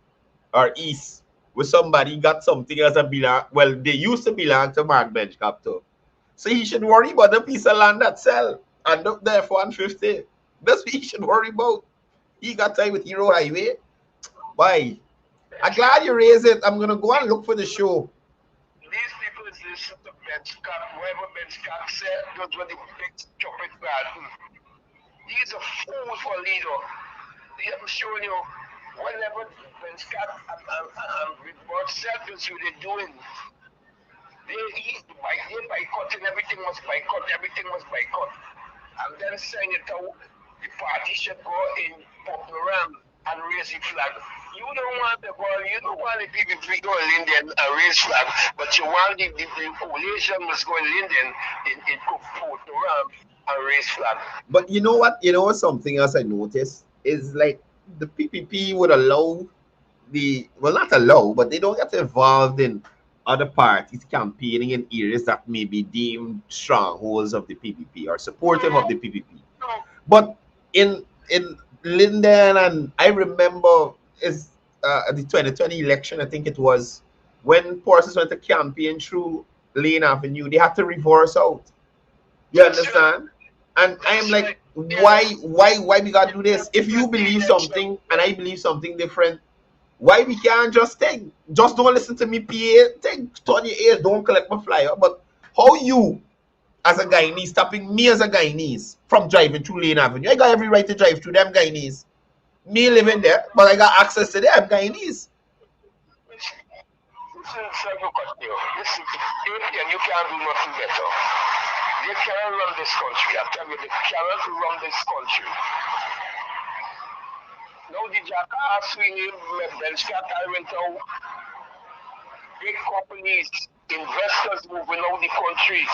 or East, where somebody got something as a belong. Well, they used to belong to Mark Bench Cop too. So he should worry about the piece of land that sell and up there for 150. That's what he should worry about. He got time with Hero Highway. Bye. I'm glad you raised it. I'm gonna go and look for the show. These people listen to Bench Cop, whatever Bench Cop said, those were the big stupid bad. He's a fool for leader. I'm showing you whatever Bench Cop and report selfies who they're doing. They boycotting, everything was boycott. And then saying it out, the party should go in Pokemon and raise the flag. You don't want the people to go in Linden and raise flag, but you want the population must go in Linden in Pokemon and raise flag. But you know what? Something else I noticed is like the PPP would allow not allow, but they don't get involved in other parties campaigning in areas that may be deemed strongholds of the PPP or supportive of the PPP. But in Linden, and I remember the 2020 election, I think it was, when persons went to campaign through Lane Avenue, they had to reverse out. You understand? And I am like, why we gotta do this? If you believe something and I believe something different, why we can't just think? Just don't listen to me, PA. Think, turn your ears, don't collect my flyer. But how you, as a Guyanese, stopping me as a Guyanese from driving through Lane Avenue? I got every right to drive through them Guyanese. Me living there, but I got access to them Guyanese. Listen, European, you can't do nothing better. They cannot run this country. I tell you, they cannot run this country. Now the jackass swinging, Belgica went out. Big companies, investors moving out the country.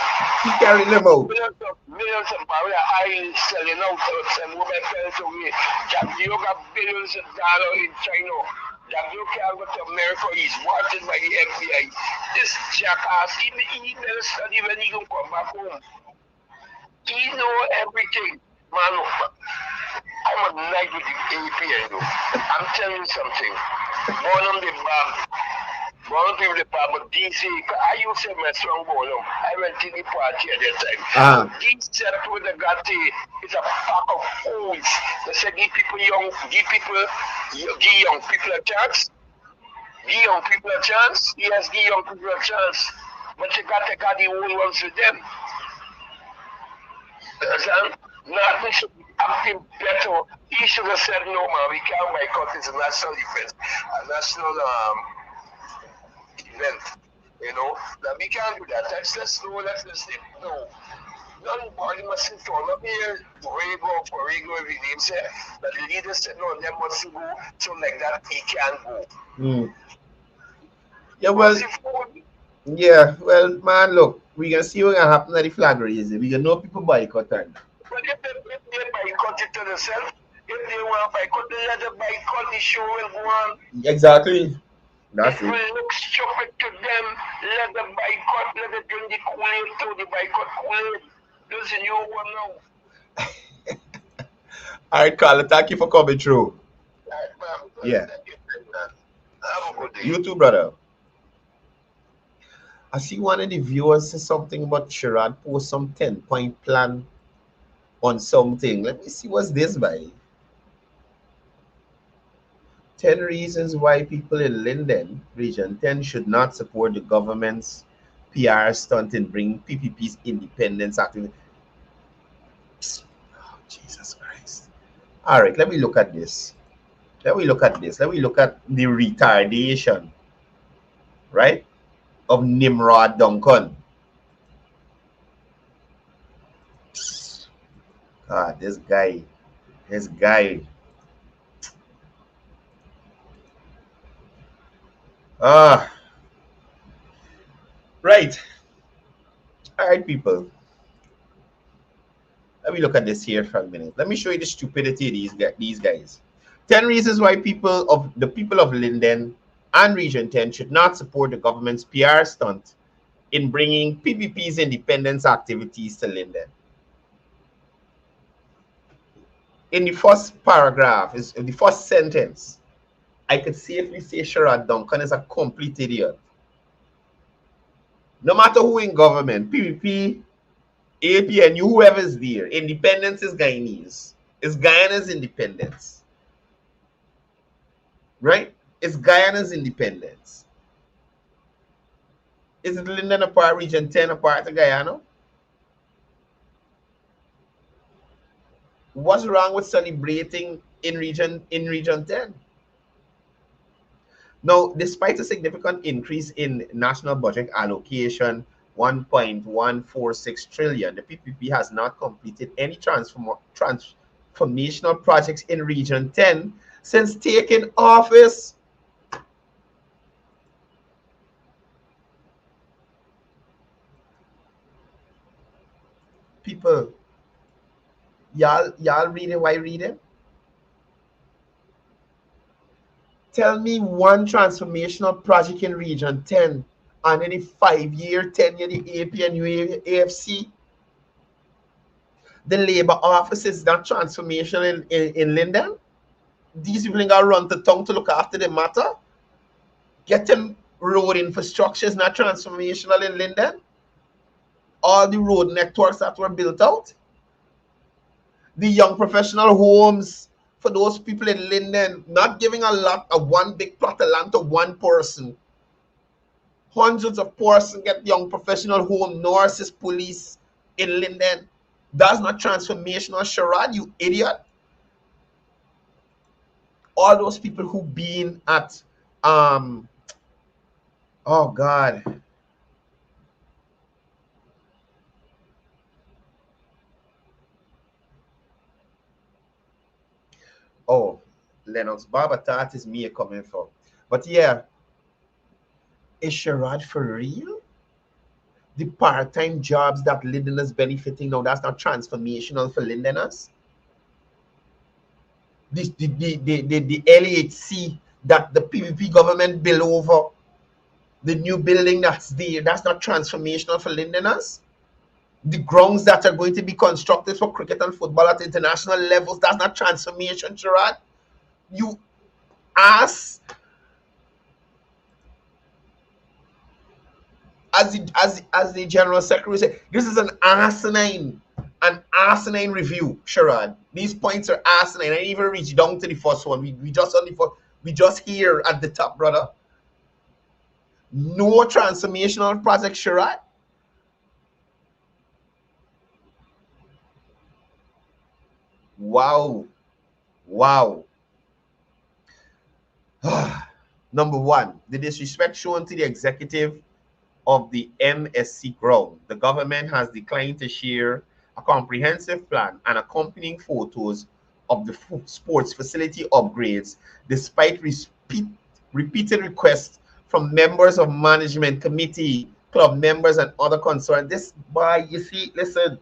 He carried them out. Millions of barrels of oil selling out and mobile phones away. Jabio got billions of dollars in China. Jabio can't go to America. He's wanted by the FBI. This jackass, he never study when he don't come back home. He know everything. Man, I'm a night with the APN. I'm telling you something. Born on the bag. Born people the bag, but DC, I used to mess around born. I went to the party at that time. These set with the Gatti is a pack of fools. They said give young people a chance. Give young people a chance. Yes, give young people a chance. But you got to got the old ones with them. Nothing should be acting better. He should have said, no, man, we can't boycott. It's a national event, a national event. You know, that we can't do that. Let's listen. No. Nobody must sit down up here, Rego, every name said, but the leader said, no, they must go, so like that, he can't go. Yeah, well, man, look, we can see what's going to happen at the flag raising. We can know people boycott them. But if they boycott it to themselves, if they want to boycott, they let them boycott the show and go on. Exactly. That's it. It will look stupid to them. Let them boycott, let them drink the Kool-Aid to the boycott Kool-Aid. Listen, you one now. All right, Carla, thank you for coming through. All right, man. Yeah. Have a good day. You too, brother. I see one of the viewers say something about Sherrod post some 10-point plan on something. Let me see what's this by. 10 reasons why people in Linden, Region 10, should not support the government's PR stunt in bringing PPP's independence activity. Oh, Jesus Christ. All right, let me look at this. Let me look at the retardation, right, of Nimrod Duncan. God, this guy. Right. All right, people. Let me look at this here for a minute. Let me show you the stupidity of these guys. 10 reasons why the people of Linden and Region 10 should not support the government's PR stunt in bringing PPP's independence activities to Linden. In the first paragraph, in the first sentence, I could safely say Sherrod Duncan is a complete idiot. No matter who in government, PPP, APNU, whoever is there, independence is Guyanese. It's Guyana's independence. Right? It's Guyana's independence. Is it Linden a part, Region 10 a part of Guyana? What's wrong with celebrating in Region 10? Now, despite a significant increase in national budget allocation, 1.146 trillion, the PPP has not completed any transformational projects in Region 10 since taking office. People, y'all reading why reading? Tell me one transformational project in Region 10 on any 5-year, 10-year, the AP and AFC. The labor office is not transformational in Linden. these people ain't got to run to town to look after the matter. Getting road infrastructure is not transformational in Linden. All the road networks that were built out. The young professional homes for those people in Linden, not giving a lot of one big plot of land to one person. Hundreds of persons get young professional home, nurses, police in Linden. That's not transformational, Sherrod, you idiot. All those people who been at oh God. Oh, Lennox Barbatat is me coming from. But yeah, is Sherrod for real? The part-time jobs that Linden is benefiting now, that's not transformational for Lindeners? The LHC that the PVP government built over, the new building that's there, that's not transformational for Lindeners? The grounds that are going to be constructed for cricket and football at international levels, that's not transformation, Sherrod? You ask, as the general secretary said, this is an asinine review, Sherrod. These points are asinine. I didn't even reach down to the first one. We just here at the top, brother. No transformational project, Sherrod. Wow. Number one, the disrespect shown to the executive of the MSC ground. The government has declined to share a comprehensive plan and accompanying photos of the sports facility upgrades, despite repeated requests from members of management committee, club members, and other concerned. This boy, you see, listen,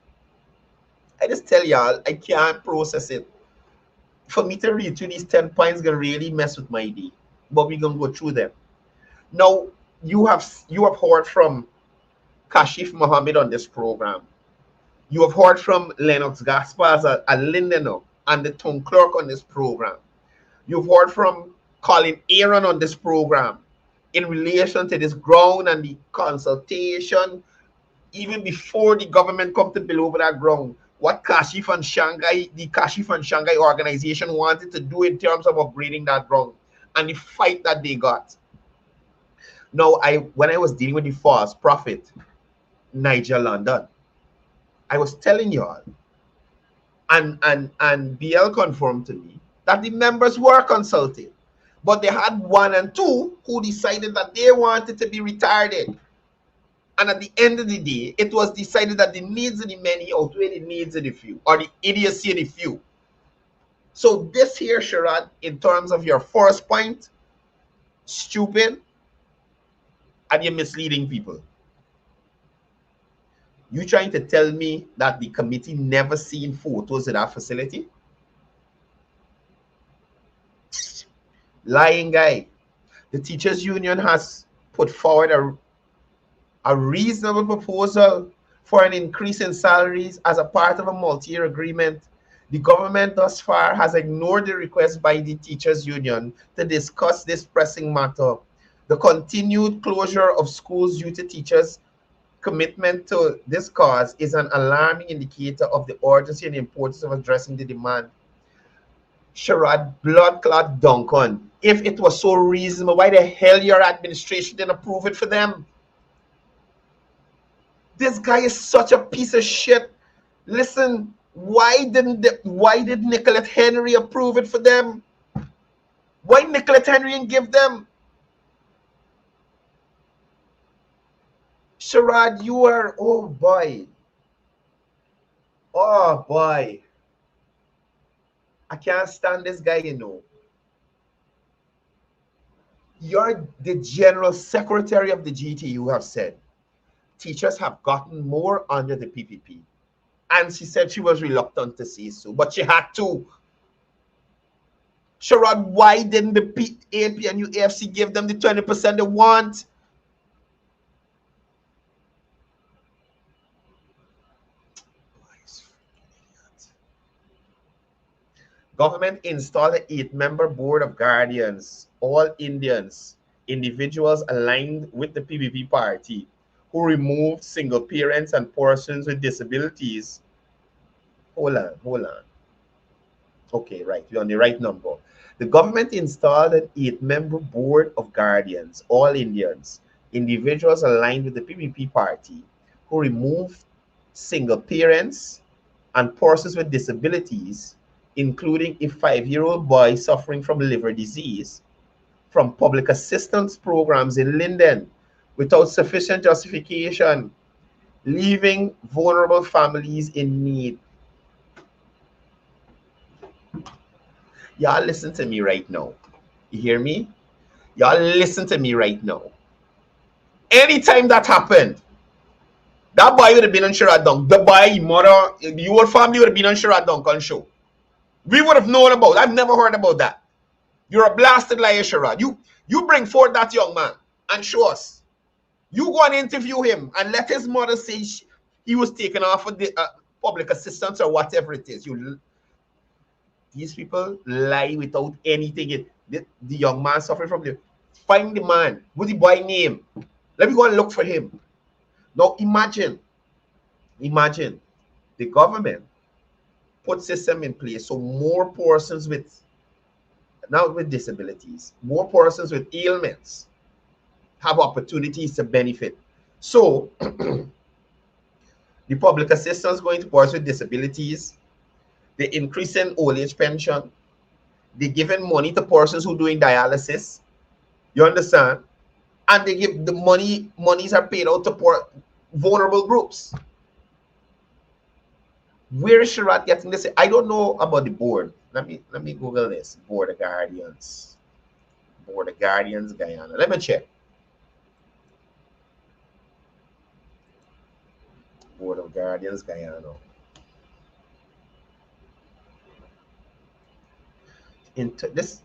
I just tell y'all, I can't process it. For me to read through these 10 points gonna really mess with my day, but we're gonna go through them. Now, you have heard from Kashif Mohammed on this program. You have heard from Lennox Gaspars at Linden and the town clerk on this program. You've heard from Colin Aaron on this program in relation to this ground and the consultation, even before the government come to build over that ground. What Kashif and Shanghai, the Kashif and Shanghai organization wanted to do in terms of upgrading that ground and the fight that they got. Now, when I was dealing with the false prophet, Nigel London, I was telling y'all, and BL confirmed to me that the members were consulted, but they had one and two who decided that they wanted to be retarded. And at the end of the day, it was decided that the needs of the many outweigh the needs of the few, or the idiocy of the few. So this here, Sherrod, in terms of your first point, stupid, and you're misleading people. You trying to tell me that the committee never seen photos of that facility? Lying guy. The teachers union has put forward a reasonable proposal for an increase in salaries as a part of a multi-year agreement. The government thus far has ignored the request by the teachers union to discuss this pressing matter. The continued closure of schools due to teachers' commitment to this cause is an alarming indicator of the urgency and importance of addressing the demand. Sherrod blood clot Duncan, if it was so reasonable, why the hell your administration didn't approve it for them? This guy is such a piece of shit. Listen, why did Nicolette Henry approve it for them? Why Nicolette Henry didn't give them? Sherrod, you are, oh boy. Oh boy. I can't stand this guy, you know. You're the general secretary of the GTU have said teachers have gotten more under the PPP. And she said she was reluctant to say so, but she had to. Sherrod, why didn't the AP and UAFC give them the 20% they want? Government installed an 8-member board of guardians, all Indians, individuals aligned with the PVP party, who removed single parents and persons with disabilities. Hold on. Okay, right, we're on the right number. The government installed an 8-member board of guardians, all Indians, individuals aligned with the PVP party, who removed single parents and persons with disabilities, including a 5-year-old boy suffering from liver disease, from public assistance programs in Linden without sufficient justification, leaving vulnerable families in need. Y'all listen to me right now. You hear me? Y'all listen to me right now. Anytime that happened, that boy would have been on Sherrod Dunk. The boy, mother, the whole family would have been on Sherrod Dunk on show. We would have known about it. I've never heard about that. You're a blasted liar, Sherrod. You bring forth that young man and show us. You go and interview him and let his mother say he was taken off of the public assistance or whatever it is. These people lie without anything. The young man suffering from the... Find the man. What's the boy name? Let me go and look for him. Now imagine the government put system in place so more persons with, not with disabilities, more persons with ailments have opportunities to benefit. So the public assistance going to persons with disabilities, the increasing old age pension, they giving money to persons who doing dialysis. You understand? And they give the monies are paid out to poor vulnerable groups. Where is Sherrod getting this? I don't know about the board. Let me Google this. Board of Guardians. Board of Guardians, Guyana. Let me check. Board of Guardians, Guyana. This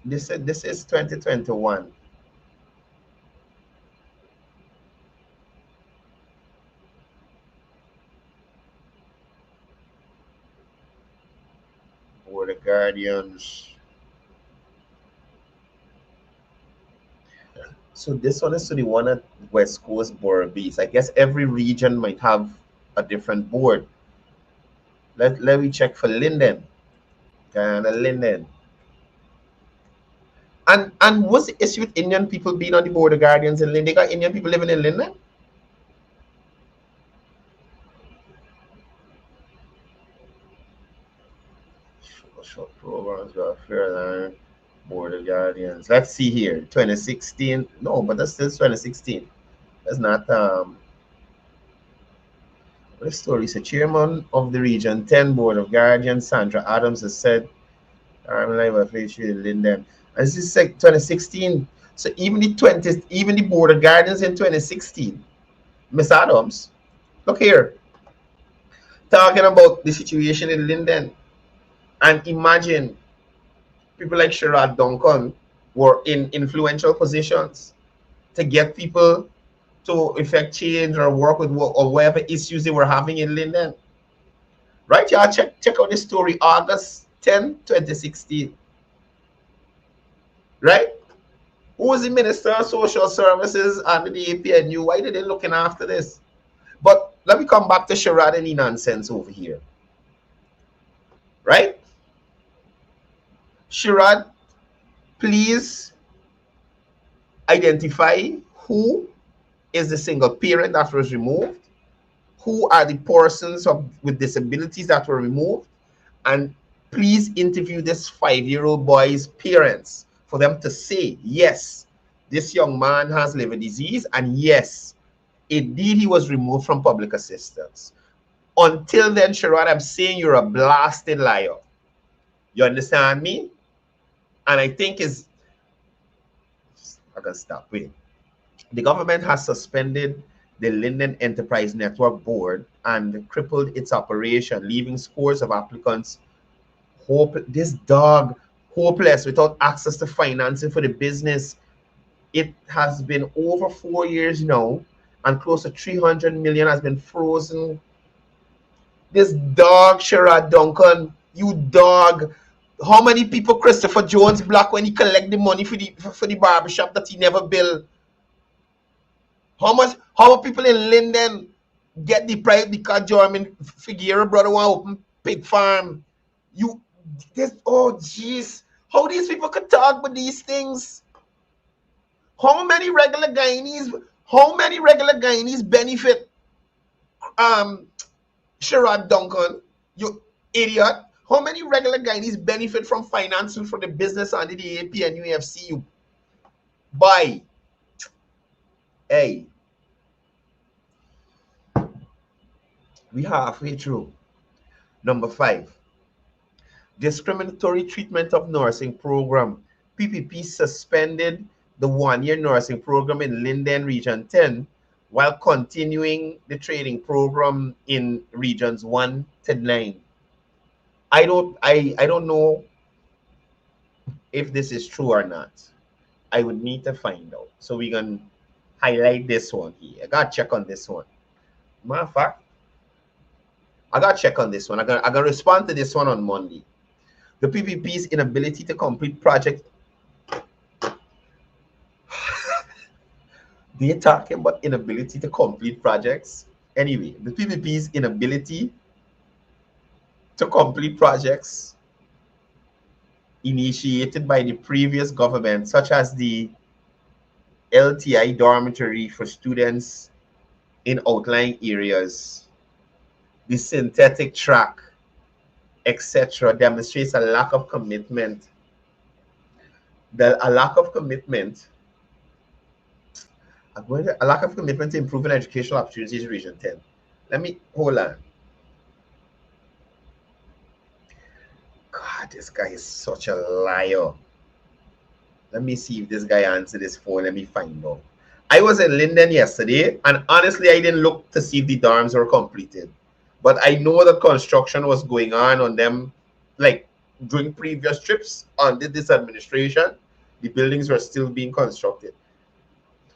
is 2021. Board of Guardians. So this one is to the one at West Coast Borabis. I guess every region might have a different board. Let me check for Linden. Guyana, Linden. And what's the issue with Indian people being on the Board of Guardians in Linden? They got Indian people living in Linden? Short programs, welfare, Board of Guardians. Let's see here. 2016. No, but that's still 2016. That's not what the story is. A chairman of the region 10 Board of Guardians, Sandra Adams, has said, I'm live at Linden. And this is 2016. So even the Board of Guardians in 2016, Miss Adams, look here, talking about the situation in Linden. And imagine people like Sherrod Duncan were in influential positions to get people to effect change or work with or whatever issues they were having in Linden. Right, y'all? Check out this story, August 10, 2016. Right? Who was the Minister of Social Services under the APNU? Why did they looking after this? But let me come back to Sherrod and the nonsense over here. Right? Sherrod, please identify who is the single parent that was removed, who are the persons with disabilities that were removed, and please interview this 5-year-old boy's parents for them to say, yes, this young man has liver disease, and yes, indeed he was removed from public assistance. Until then, Sherrod, I'm saying you're a blasted liar. You understand me? And I think I can stop. Wait. The government has suspended the Linden Enterprise Network Board and crippled its operation, leaving scores of applicants hopeless without access to financing for the business. It has been over 4 years now, and close to 300 million has been frozen. This dog, Sherrod Duncan, you dog. How many people Christopher Jones block when he collect the money for the barbershop that he never built? How many people in Linden get the private because German Figueroa brother want to open pig farm? Oh jeez, how these people could talk about these things? How many regular Guyanese benefit Sherrod Duncan, you idiot? How many regular Guyanese benefit from financing for the business under the AP and UFC? You buy. Hey, we halfway through. Number 5. Discriminatory treatment of nursing program. PPP suspended the 1-year nursing program in Linden Region 10 while continuing the training program in regions 1 to 9. I don't know if this is true or not. I would need to find out. So we can highlight this one here. I gotta check on this one. Matter of fact, I gotta check on this one. I'm gonna respond to this one on Monday. The PPP's inability to complete project. They're talking about inability to complete projects. Anyway, the PPP's inability to complete projects initiated by the previous government, such as the LTI dormitory for students in outlying areas, the synthetic track, etc., demonstrates a lack of commitment. A lack of commitment to improving educational opportunities in Region 10. Let me hold on. God, this guy is such a liar. Let me see if this guy answered his phone. Let me find out. I was in Linden yesterday, and honestly, I didn't look to see if the dorms were completed. But I know that construction was going on them, like during previous trips under this administration. The buildings were still being constructed.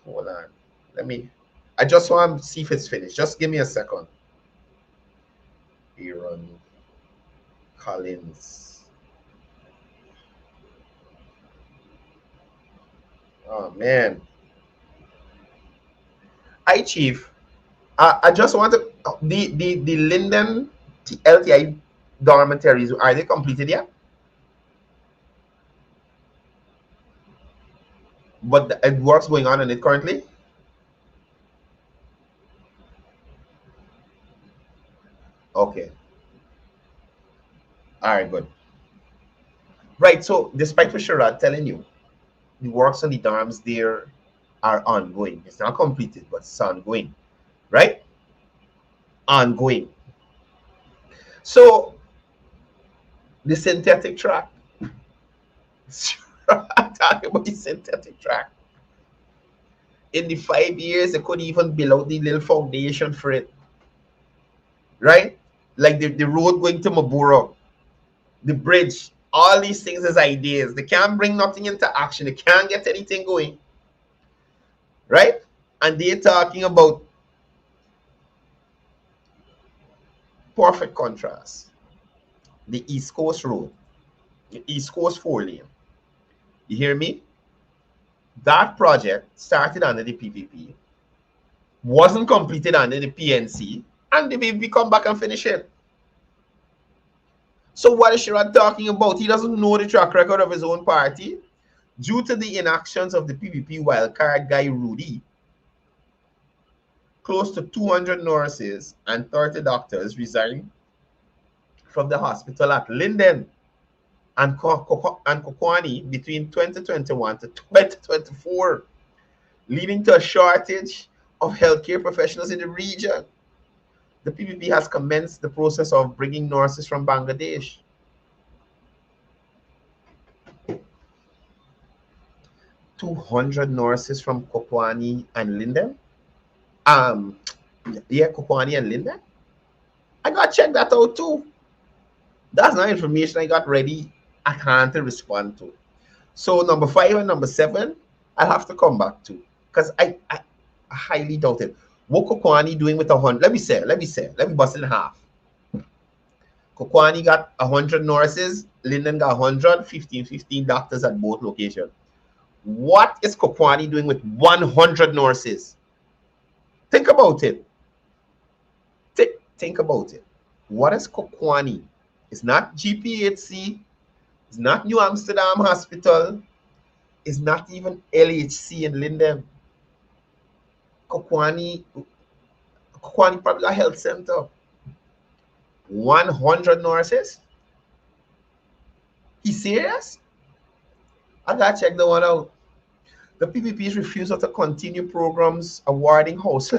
Hold on. I just want to see if it's finished. Just give me a second. Aaron Collins. Oh man. Hi Chief. I just want to the Linden LTI dormitories, are they completed yet? But the work's going on in it currently? Okay. All right, good. Right, so despite what Sherrod telling you, the works on the dorms there are ongoing. It's not completed, but it's ongoing. Right? Ongoing. So the synthetic track. Talking about the synthetic track. In the 5 years, they couldn't even build out the little foundation for it. Right? Like the road going to Mabura, the bridge, all these things as ideas. They can't bring nothing into action. They can't get anything going. Right? And they're talking about perfect contrast. The East Coast Road, the East Coast 4-lane. You hear me? That project started under the PPP, wasn't completed under the PNC, and the PPP come back and finish it. So what is Sherrod talking about? He doesn't know the track record of his own party. Due to the inactions of the PPP wildcard guy Rudy, close to 200 nurses and 30 doctors resigned from the hospital at Linden and Kokwani between 2021 to 2024, leading to a shortage of healthcare professionals in the region. The PPP has commenced the process of bringing nurses from Bangladesh. "200 nurses from Kokwani and Linden." Yeah, Kokwani and Linden. I got to check that out too. That's not information I got ready at hand to respond to. So number 5 and number 7, I'll have to come back to, because I highly doubt it. What Kokwani doing with 100? Let me bust it in half. Kokwani got 100 nurses, Linden got 100, 15 doctors at both locations. What is Kokwani doing with 100 nurses? Think about it. Think about it. What is Kokwani? It's not GPHC. It's not New Amsterdam Hospital. It's not even LHC in Linden. Kokwani Public Health Center. 100 nurses? He serious? I gotta check the one out. The PPP's refusal to continue programs awarding house.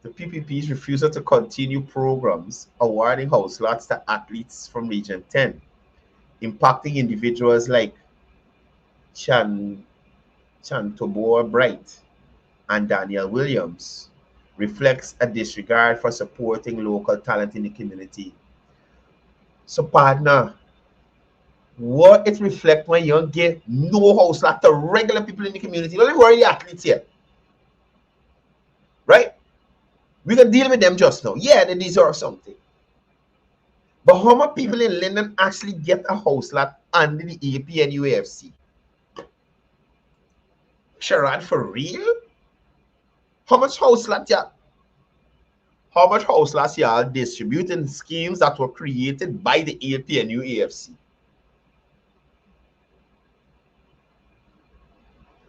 The PPP's refusal to continue programs awarding house lots to athletes from Region 10, impacting individuals like Chantobor Bright and Daniel Williams, reflects a disregard for supporting local talent in the community. So, partner, what it reflects when you don't get no house like the regular people in the community. Don't even worry the athletes here. Right? We can deal with them just now. Yeah, they deserve something. But how many people in Linden actually get a house lot under the AP and UAFC? Sherrod, for real? How much house lot y'all? How much house lots y'all distributing schemes that were created by the AP and UAFC?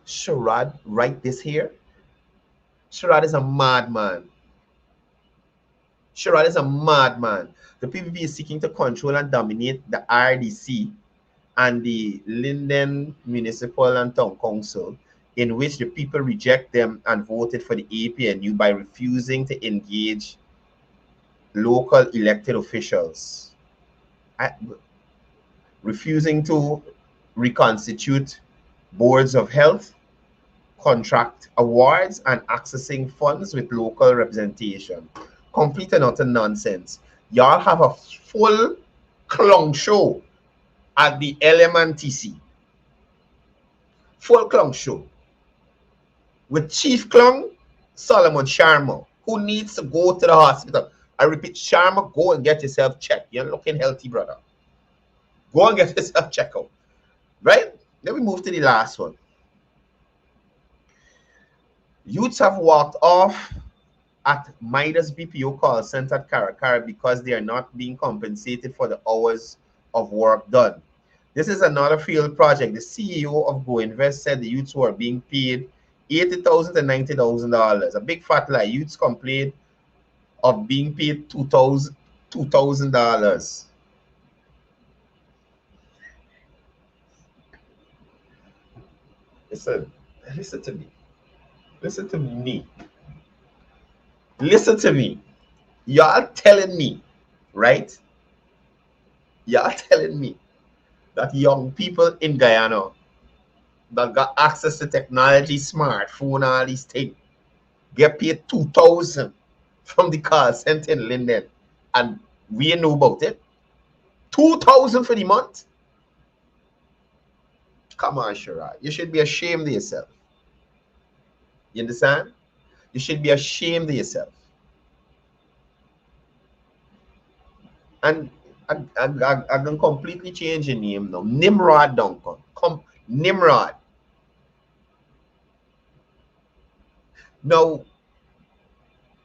Sherrod, write this here. Sherrod is a madman. Sherrod is a madman. The PPP is seeking to control and dominate the RDC and the Linden Municipal and Town Council, in which the people reject them and voted for the APNU by refusing to engage local elected officials, refusing to reconstitute boards of health, contract awards, and accessing funds with local representation. Complete and utter nonsense. Y'all have a full clown show at the LMNTC. Full clown show with Chief Clown Solomon Sharma, who needs to go to the hospital. I repeat, Sharma, go and get yourself checked. You're looking healthy, brother. Go and get yourself checked out. Right? Then we move to the last one. Youths have walked off at Midas BPO call center at Karakara because they are not being compensated for the hours of work done. This is another field project. The CEO of Go Invest said the youths were being paid $80,000 to $90,000. A big fat lie. Youths complained of being paid $2,000. Listen to me. Listen to me. Listen to me. Y'all telling me, right? Y'all telling me that young people in Guyana that got access to technology, smartphone, all these things, get paid $2,000 from the call center in Linden, and we know about it. $2,000 for the month? Come on, Sherrod. You should be ashamed of yourself. You understand? You should be ashamed of yourself. And I'm going to completely change your name now. Nimrod Duncan. Nimrod. Now,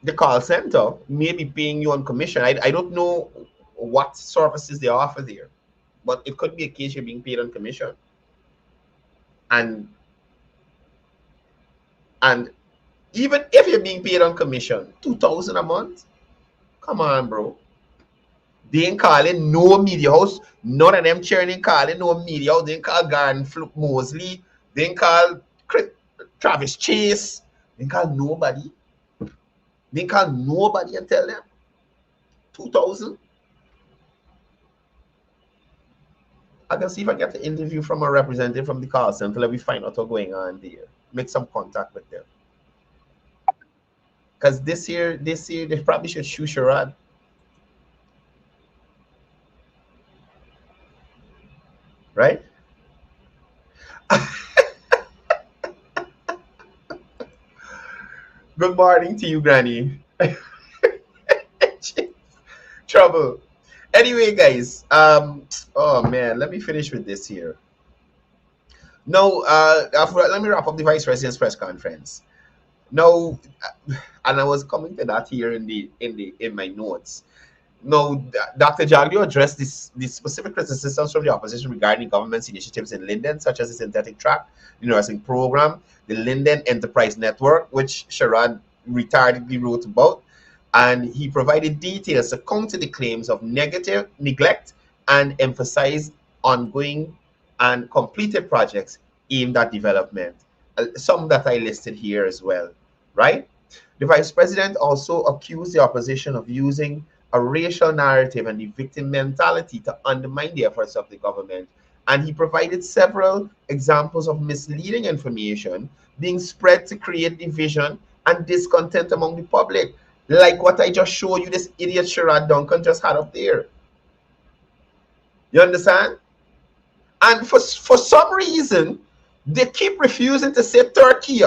the call center may be paying you on commission. I don't know what services they offer there, but it could be a case you're being paid on commission. And even if you're being paid on commission, $2,000 a month? Come on, bro. They ain't calling no media house. None of them churning calling no media house. They ain't call Garden Fluke Mosley. They ain't call Travis Chase. They ain't call nobody. They ain't call nobody and tell them $2,000. I can see if I get the interview from a representative from the call center. Let me find out what's going on there. Make some contact with them. Because this year, they probably should shoot Sherrod. Right? Good morning to you, Granny. Trouble. Anyway, guys, oh man, let me finish with this here. No, let me wrap up the vice president's press conference. No, and I was coming to that here in my notes. No, Dr. Jagdio addressed the specific criticisms from the opposition regarding government's initiatives in Linden, such as the synthetic track, the nursing program, the Linden Enterprise Network, which Sherrod retardedly wrote about, and he provided details to counter the claims of negative neglect and emphasized ongoing and completed projects aimed at development. Some that I listed here as well, right? The vice president also accused the opposition of using a racial narrative and the victim mentality to undermine the efforts of the government. And he provided several examples of misleading information being spread to create division and discontent among the public. Like what I just showed you, this idiot Sherrod Duncan just had up there. You understand? And for some reason, they keep refusing to say Turkey,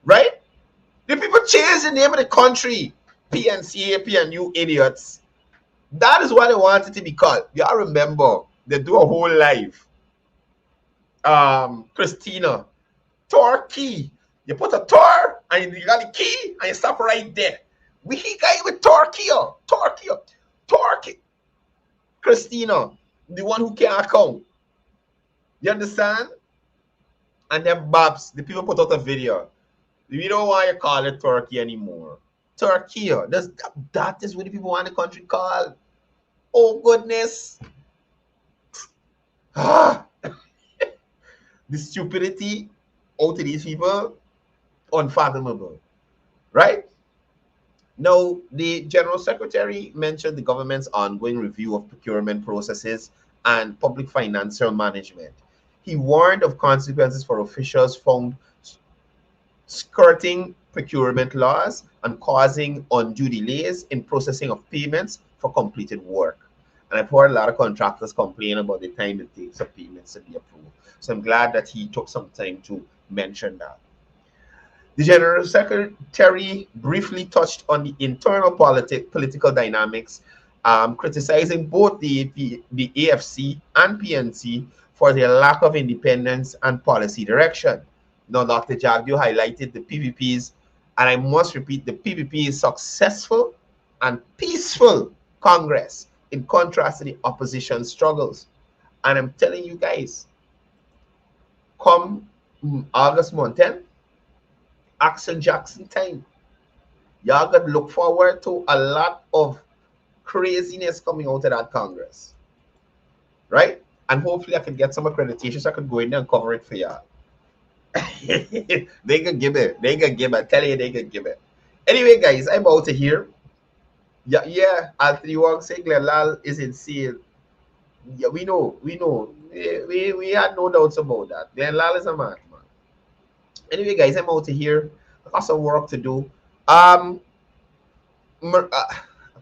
right? The people change the name of the country, PNC, PNU idiots. That is what they want it to be called. Y'all remember, they do a whole live. Christina, Turkey. You put a Tor and you got the key and you stop right there. We guy with Turkey. Christina, the one who can't account. You understand? And then Babs, the people put out a video. We don't want to call it Turkey anymore. Turkey. That is what the people want the country called. Oh goodness. The stupidity out of these people, unfathomable. Right? Now, the General Secretary mentioned the government's ongoing review of procurement processes and public financial management. He warned of consequences for officials found skirting procurement laws and causing undue delays in processing of payments for completed work. And I've heard a lot of contractors complain about the time it takes for payments to be approved. So I'm glad that he took some time to mention that. The General Secretary briefly touched on the internal political dynamics, criticizing both the AFC and PNC for their lack of independence and policy direction. Now, Dr. Jagdio highlighted the PPP's, and I must repeat, the PPP's successful and peaceful Congress in contrast to the opposition struggles. And I'm telling you guys, come August month 10, Action Jackson time, y'all got to look forward to a lot of craziness coming out of that Congress, right? And hopefully I can get some accreditation so I can go in there and cover it for y'all. They can give it. I tell you, they can give it. Anyway, guys, I'm out of here. Yeah. Anthony Wong saying Lal is insane. Yeah, we know. We had no doubts about that. Then Lal is a man. Anyway, guys, I'm out of here. I got some work to do. I'm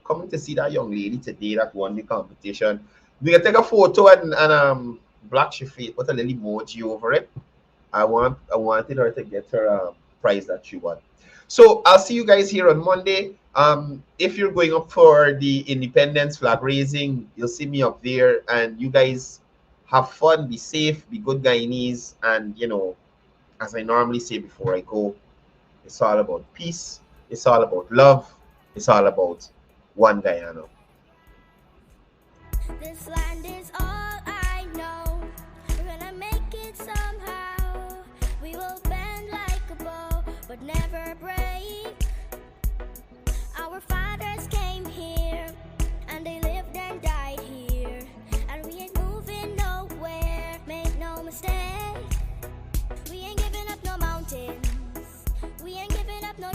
coming to see that young lady today that won the competition. We can take a photo and black she face, put a little emoji over it. I wanted her to get her prize that she won. So I'll see you guys here on Monday. If you're going up for the Independence flag raising, you'll see me up there. And you guys have fun, be safe, be good Guyanese, and as I normally say before I go, it's all about peace. It's all about love. It's all about one Guyana. This land is